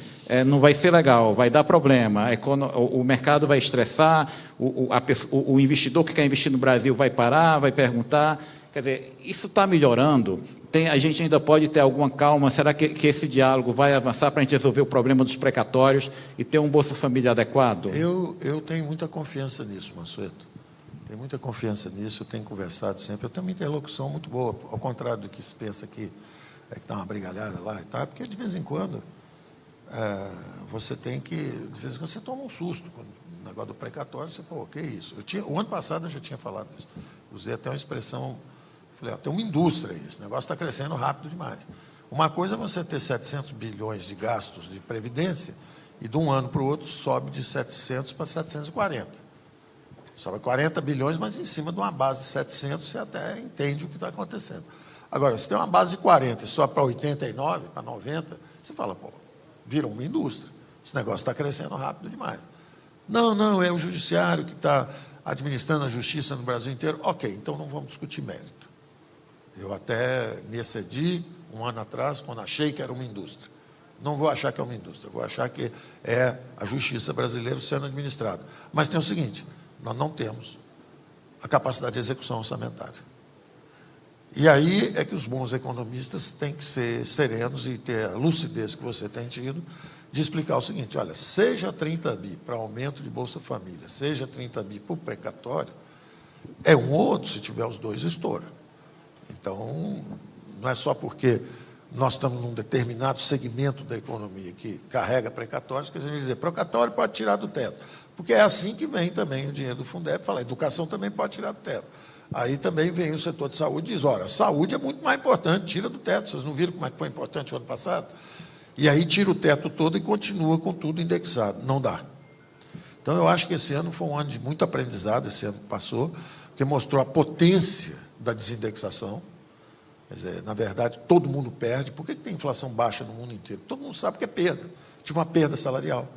não vai ser legal, vai dar problema, o mercado vai estressar, o investidor que quer investir no Brasil vai parar, vai perguntar. Quer dizer, isso está melhorando. A gente ainda pode ter alguma calma. Será que esse diálogo vai avançar para a gente resolver o problema dos precatórios e ter um Bolsa Família adequado? Eu tenho muita confiança nisso, Mansueto. Tenho muita confiança nisso, eu tenho conversado sempre. Eu tenho uma interlocução muito boa, ao contrário do que se pensa que está uma brigalhada lá e tal, porque de vez em quando você tem que... De vez em quando você toma um susto. Quando o negócio do precatório, você, pô, que isso? O ano passado eu já tinha falado isso. Usei até uma expressão... Falei, tem uma indústria aí, esse negócio está crescendo rápido demais. Uma coisa é você ter 700 bilhões de gastos de previdência e de um ano para o outro sobe de 700 para 740. Sobe 40 bilhões, mas em cima de uma base de 700 você até entende o que está acontecendo. Agora, se tem uma base de 40 e sobe para 89, para 90, você fala, pô, virou uma indústria. Esse negócio está crescendo rápido demais. Não, é o judiciário que está administrando a justiça no Brasil inteiro. Ok, então não vamos discutir mérito. Eu até me excedi um ano atrás, quando achei que era uma indústria. Não vou achar que é uma indústria, vou achar que é a justiça brasileira sendo administrada. Mas tem o seguinte, nós não temos a capacidade de execução orçamentária. E aí é que os bons economistas têm que ser serenos e ter a lucidez que você tem tido de explicar o seguinte, olha, seja 30 bi para aumento de Bolsa Família, seja 30 bi para o precatório, é um ou outro, se tiver os dois, estoura. Então, não é só porque nós estamos num determinado segmento da economia que carrega precatórios, que a gente vai dizer, precatório pode tirar do teto. Porque é assim que vem também o dinheiro do Fundeb, fala, educação também pode tirar do teto. Aí também vem o setor de saúde e diz, olha, saúde é muito mais importante, tira do teto. Vocês não viram como é que foi importante o ano passado? E aí tira o teto todo e continua com tudo indexado. Não dá. Então, eu acho que esse ano foi um ano de muito aprendizado, esse ano que passou, porque mostrou a potência da desindexação. Quer dizer, na verdade, todo mundo perde. Por que tem inflação baixa no mundo inteiro? Todo mundo sabe que é perda. Tive uma perda salarial,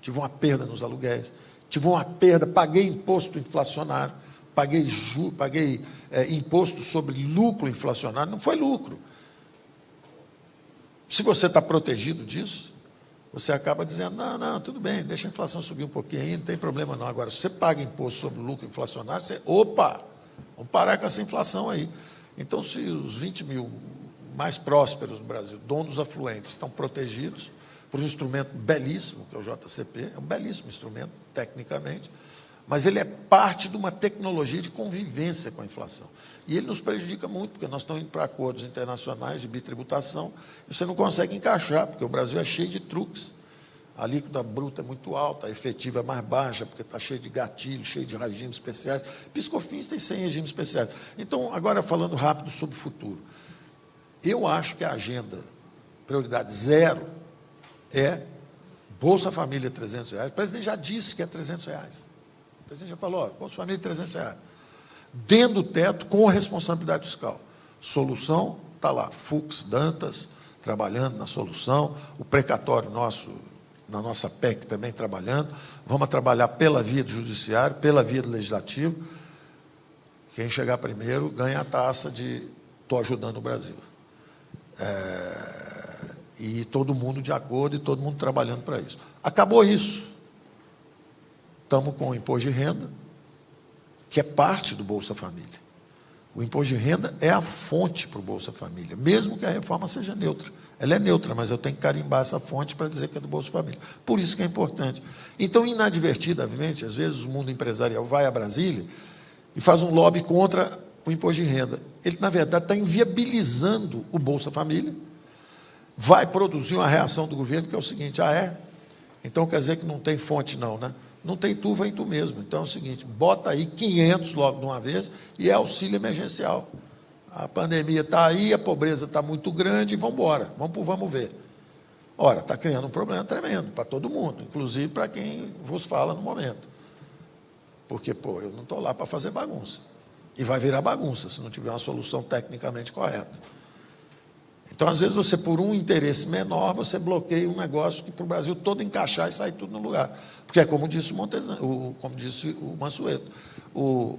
tive uma perda nos aluguéis, tive uma perda, paguei imposto inflacionário, paguei imposto sobre lucro inflacionário, não foi lucro. Se você está protegido disso, você acaba dizendo, não, tudo bem, deixa a inflação subir um pouquinho aí, não tem problema não. Agora, se você paga imposto sobre lucro inflacionário, você, opa, vamos parar com essa inflação aí. Então, se os 20 mil mais prósperos do Brasil, donos afluentes, estão protegidos por um instrumento belíssimo, que é o JCP, é um belíssimo instrumento, tecnicamente, mas ele é parte de uma tecnologia de convivência com a inflação. E ele nos prejudica muito, porque nós estamos indo para acordos internacionais de bitributação, e você não consegue encaixar, porque o Brasil é cheio de truques. A alíquota bruta é muito alta, a efetiva é mais baixa, porque está cheio de gatilhos, cheio de regimes especiais. PiscoFins tem 100 regimes especiais. Então, agora falando rápido sobre o futuro. Eu acho que a agenda, prioridade zero, é Bolsa Família R$300. O presidente já disse que é R$300. O presidente já falou, Bolsa Família R$300. Dentro do teto, com responsabilidade fiscal. Solução, está lá, Fux, Dantas, trabalhando na solução, o precatório nosso, na nossa PEC também trabalhando, vamos trabalhar pela via do judiciário, pela via do legislativo. Quem chegar primeiro ganha a taça de estou ajudando o Brasil. E todo mundo de acordo e todo mundo trabalhando para isso. Acabou isso. Estamos com o imposto de renda, que é parte do Bolsa Família. O imposto de renda é a fonte para o Bolsa Família, mesmo que a reforma seja neutra. Ela é neutra, mas eu tenho que carimbar essa fonte para dizer que é do Bolsa Família. Por isso que é importante. Então, inadvertidamente, às vezes o mundo empresarial vai a Brasília e faz um lobby contra o imposto de renda. Ele, na verdade, está inviabilizando o Bolsa Família, vai produzir uma reação do governo, que é o seguinte, então quer dizer que não tem fonte não, né? Não tem tu, vem tu mesmo. Então é o seguinte, bota aí 500 logo de uma vez e é auxílio emergencial. A pandemia está aí, a pobreza está muito grande, vamos embora, vamos ver. Ora, está criando um problema tremendo para todo mundo, inclusive para quem vos fala no momento. Porque, eu não estou lá para fazer bagunça. E vai virar bagunça se não tiver uma solução tecnicamente correta. Então, às vezes, você, por um interesse menor, você bloqueia um negócio que para o Brasil todo encaixar e sair tudo no lugar. Porque é como disse o Mansueto, o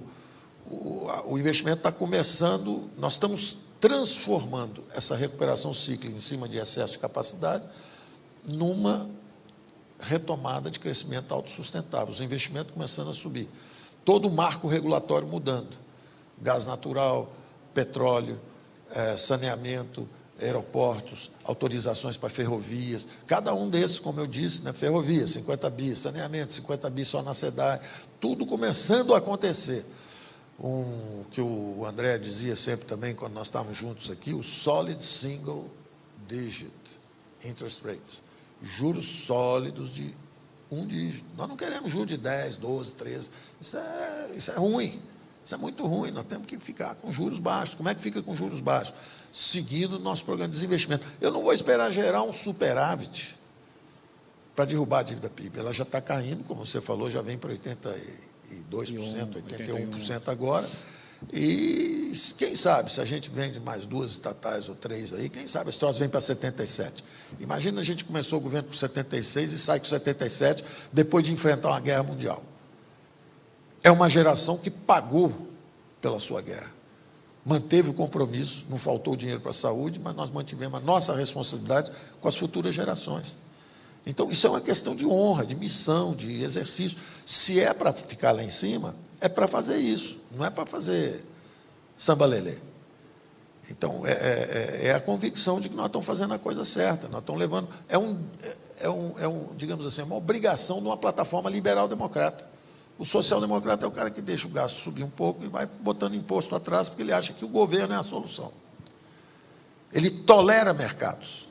investimento está começando, nós estamos transformando essa recuperação cíclica em cima de excesso de capacidade numa retomada de crescimento autossustentável, os investimentos começando a subir. Todo o marco regulatório mudando, gás natural, petróleo, saneamento, aeroportos, autorizações para ferrovias, cada um desses, como eu disse, né, ferrovia, 50 bi, saneamento, 50 bi só na SEDAI, tudo começando a acontecer. Que o André dizia sempre também, quando nós estávamos juntos aqui, o solid single digit interest rates, juros sólidos de um dígito. Nós não queremos juros de 10, 12, 13, isso é ruim. Isso é muito ruim, nós temos que ficar com juros baixos. Como é que fica com juros baixos? Seguindo o nosso programa de desinvestimento. Eu não vou esperar gerar um superávit para derrubar a dívida PIB. Ela já está caindo, como você falou, já vem para 82%, 81% agora. E quem sabe, se a gente vende mais 2 estatais ou 3 aí, quem sabe esse troço vem para 77. Imagina, a gente começou o governo com 76 e sai com 77 depois de enfrentar uma guerra mundial. É uma geração que pagou pela sua guerra. Manteve o compromisso, não faltou dinheiro para a saúde, mas nós mantivemos a nossa responsabilidade com as futuras gerações. Então, isso é uma questão de honra, de missão, de exercício. Se é para ficar lá em cima, é para fazer isso, não é para fazer samba-lelê. Então, é a convicção de que nós estamos fazendo a coisa certa, nós estamos levando... digamos assim, uma obrigação de uma plataforma liberal-democrata. O social-democrata é o cara que deixa o gasto subir um pouco e vai botando imposto atrás, porque ele acha que o governo é a solução. Ele tolera mercados.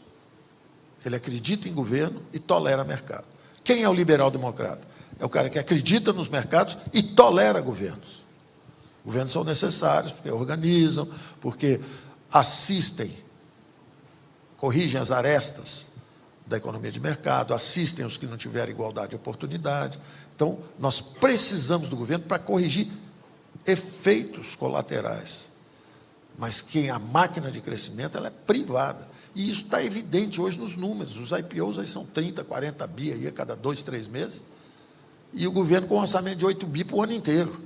Ele acredita em governo e tolera mercado. Quem é o liberal-democrata? É o cara que acredita nos mercados e tolera governos. Governos são necessários porque organizam, porque assistem, corrigem as arestas da economia de mercado, assistem os que não tiverem igualdade de oportunidade. Então, nós precisamos do governo para corrigir efeitos colaterais. Mas a máquina de crescimento ela é privada. E isso está evidente hoje nos números. Os IPOs aí são 30, 40 bi aí a cada 2, 3 meses. E o governo com um orçamento de 8 bi para o ano inteiro.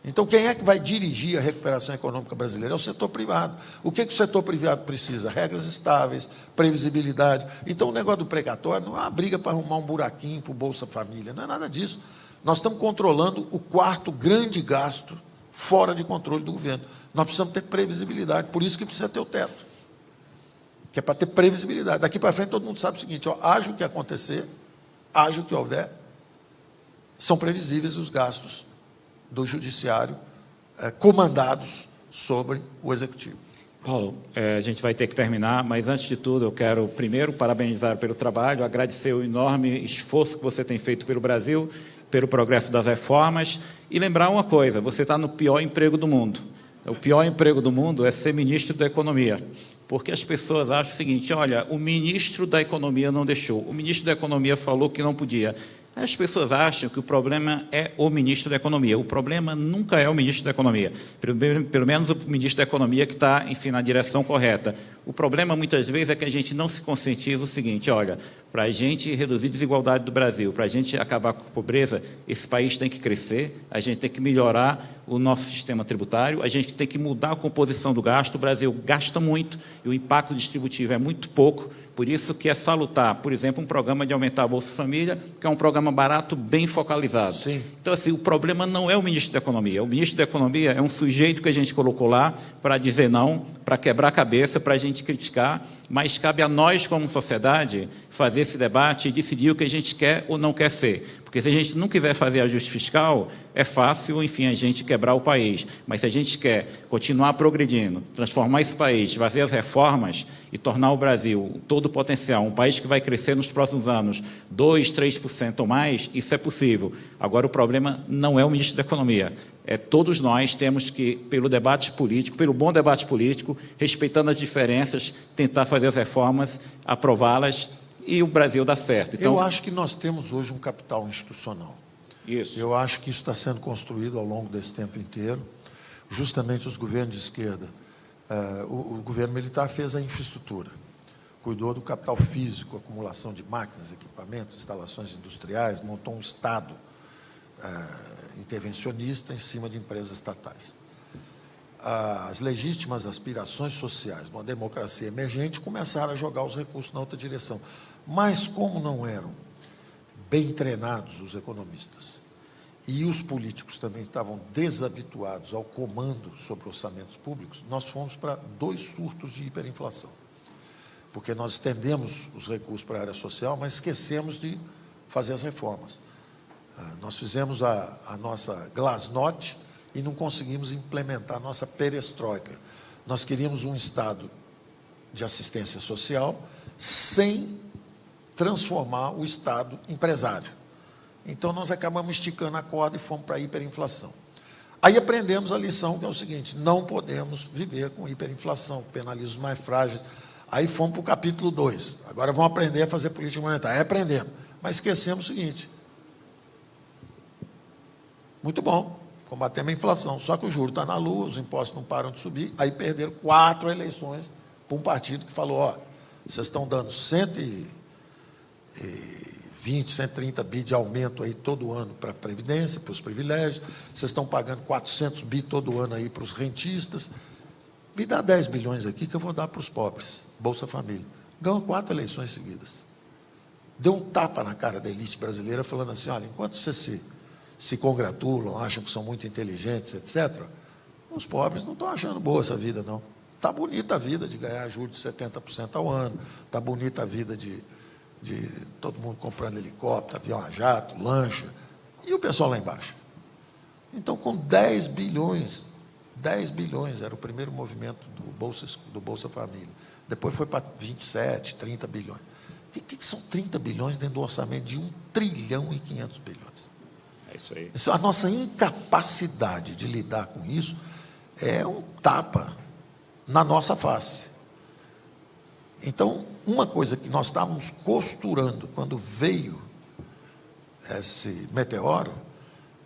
Então, quem é que vai dirigir a recuperação econômica brasileira? É o setor privado. O que o setor privado precisa? Regras estáveis, previsibilidade. Então, o negócio do precatório não é uma briga para arrumar um buraquinho para o Bolsa Família. Não é nada disso. Nós estamos controlando o quarto grande gasto fora de controle do governo. Nós precisamos ter previsibilidade. Por isso que precisa ter o teto. Que é para ter previsibilidade. Daqui para frente, todo mundo sabe o seguinte, haja o que acontecer, haja o que houver, são previsíveis os gastos do judiciário comandados sobre o executivo. Paulo, a gente vai ter que terminar, mas antes de tudo eu quero primeiro parabenizar pelo trabalho, agradecer o enorme esforço que você tem feito pelo Brasil, pelo progresso das reformas e lembrar uma coisa, você está no pior emprego do mundo. O pior emprego do mundo é ser ministro da Economia, porque as pessoas acham o seguinte, olha, o ministro da Economia não deixou, o ministro da Economia falou que não podia. As pessoas acham que o problema é o ministro da Economia. O problema nunca é o ministro da Economia. Pelo menos o ministro da Economia que está, enfim, na direção correta. O problema, muitas vezes, é que a gente não se conscientiza o seguinte, olha, para a gente reduzir a desigualdade do Brasil, para a gente acabar com a pobreza, esse país tem que crescer, a gente tem que melhorar o nosso sistema tributário, a gente tem que mudar a composição do gasto. O Brasil gasta muito e o impacto distributivo é muito pouco. Por isso que é salutar, por exemplo, um programa de aumentar a Bolsa Família, que é um programa barato, bem focalizado. Sim. Então, assim, o problema não é o ministro da Economia. O ministro da Economia é um sujeito que a gente colocou lá para dizer não, para quebrar a cabeça, para a gente criticar, mas cabe a nós, como sociedade, fazer esse debate e decidir o que a gente quer ou não quer ser. Porque se a gente não quiser fazer ajuste fiscal, é fácil, enfim, a gente quebrar o país. Mas se a gente quer continuar progredindo, transformar esse país, fazer as reformas e tornar o Brasil, todo o potencial, um país que vai crescer nos próximos anos 2%, 3% ou mais, isso é possível. Agora, o problema não é o ministro da Economia. Todos nós temos que, pelo debate político, pelo bom debate político, respeitando as diferenças, tentar fazer as reformas, aprová-las, e o Brasil dá certo. Então, eu acho que nós temos hoje um capital institucional. Isso. Eu acho que isso está sendo construído ao longo desse tempo inteiro. Justamente os governos de esquerda, o governo militar fez a infraestrutura, cuidou do capital físico, acumulação de máquinas, equipamentos, instalações industriais, montou um Estado intervencionista em cima de empresas estatais. As legítimas aspirações sociais de uma democracia emergente começaram a jogar os recursos na outra direção. Mas, como não eram bem treinados os economistas e os políticos também estavam desabituados ao comando sobre orçamentos públicos, nós fomos para 2 surtos de hiperinflação. Porque nós estendemos os recursos para a área social, mas esquecemos de fazer as reformas. Nós fizemos a nossa glasnost e não conseguimos implementar a nossa perestroika. Nós queríamos um Estado de assistência social sem transformar o Estado empresário. Então, nós acabamos esticando a corda e fomos para a hiperinflação. Aí aprendemos a lição, que é o seguinte, não podemos viver com hiperinflação, penaliza os mais frágeis. Aí fomos para o capítulo 2. Agora vamos aprender a fazer política monetária. Aí aprendemos. Mas esquecemos o seguinte. Muito bom, combatemos a inflação. Só que o juro está na lua, os impostos não param de subir. Aí perderam 4 eleições para um partido que falou, ó, vocês estão dando 120, 130 bi de aumento aí todo ano para a Previdência, para os privilégios, vocês estão pagando 400 bi todo ano aí para os rentistas, me dá 10 bilhões aqui que eu vou dar para os pobres, Bolsa Família. Ganhou 4 eleições seguidas. Deu um tapa na cara da elite brasileira, falando assim, olha, enquanto vocês se congratulam, acham que são muito inteligentes, etc., os pobres não estão achando boa essa vida, não. Está bonita a vida de ganhar juros de 70% ao ano, está bonita a vida de todo mundo comprando helicóptero, avião a jato, lancha, e o pessoal lá embaixo. Então, com 10 bilhões 10 bilhões era o primeiro movimento do Bolsa Família. Depois foi para 27, 30 bilhões. O que são 30 bilhões dentro do orçamento de 1 trilhão e 500 bilhões? É isso aí. A nossa incapacidade de lidar com isso é um tapa na nossa face. Então, uma coisa que nós estávamos costurando quando veio esse meteoro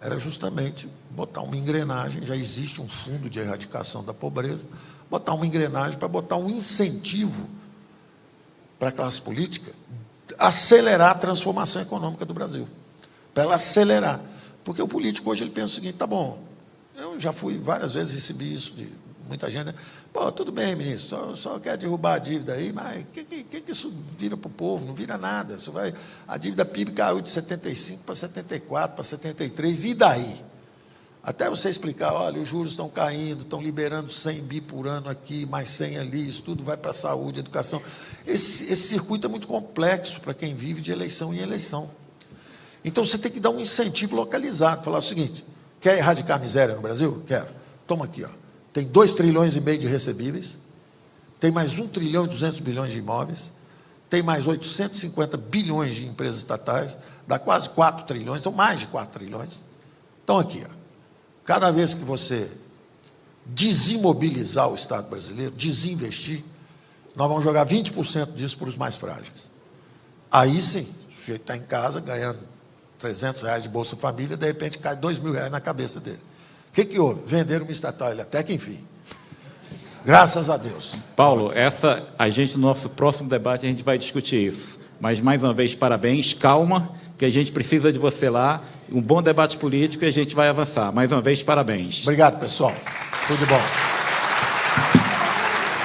era justamente botar uma engrenagem, já existe um fundo de erradicação da pobreza, botar uma engrenagem para botar um incentivo para a classe política acelerar a transformação econômica do Brasil, para ela acelerar. Porque o político hoje ele pensa o seguinte, tá bom, eu já fui várias vezes, recebi isso de muita gente, né? Pô, tudo bem, ministro, só quer derrubar a dívida aí, mas o que isso vira para o povo? Não vira nada. Isso vai, a dívida PIB caiu de 75 para 74, para 73, e daí? Até você explicar, olha, os juros estão caindo, estão liberando 100 bi por ano aqui, mais 100 ali, isso tudo vai para a saúde, educação. Esse circuito é muito complexo para quem vive de eleição em eleição. Então, você tem que dar um incentivo localizado, falar o seguinte, quer erradicar a miséria no Brasil? Quero. Toma aqui, ó. Tem 2,5 trilhões de recebíveis, tem mais 1 trilhão e 200 bilhões de imóveis, tem mais 850 bilhões de empresas estatais, dá quase 4 trilhões, então mais de 4 trilhões. Então, aqui, ó, cada vez que você desimobilizar o Estado brasileiro, desinvestir, nós vamos jogar 20% disso para os mais frágeis. Aí sim, o sujeito está em casa ganhando R$300 de Bolsa Família, de repente cai R$2.000 na cabeça dele. O que houve? Venderam uma estatal, ele até que enfim. Graças a Deus. Paulo, a gente, no nosso próximo debate, a gente vai discutir isso. Mas, mais uma vez, parabéns, calma, que a gente precisa de você lá, um bom debate político e a gente vai avançar. Mais uma vez, parabéns. Obrigado, pessoal. Tudo de bom.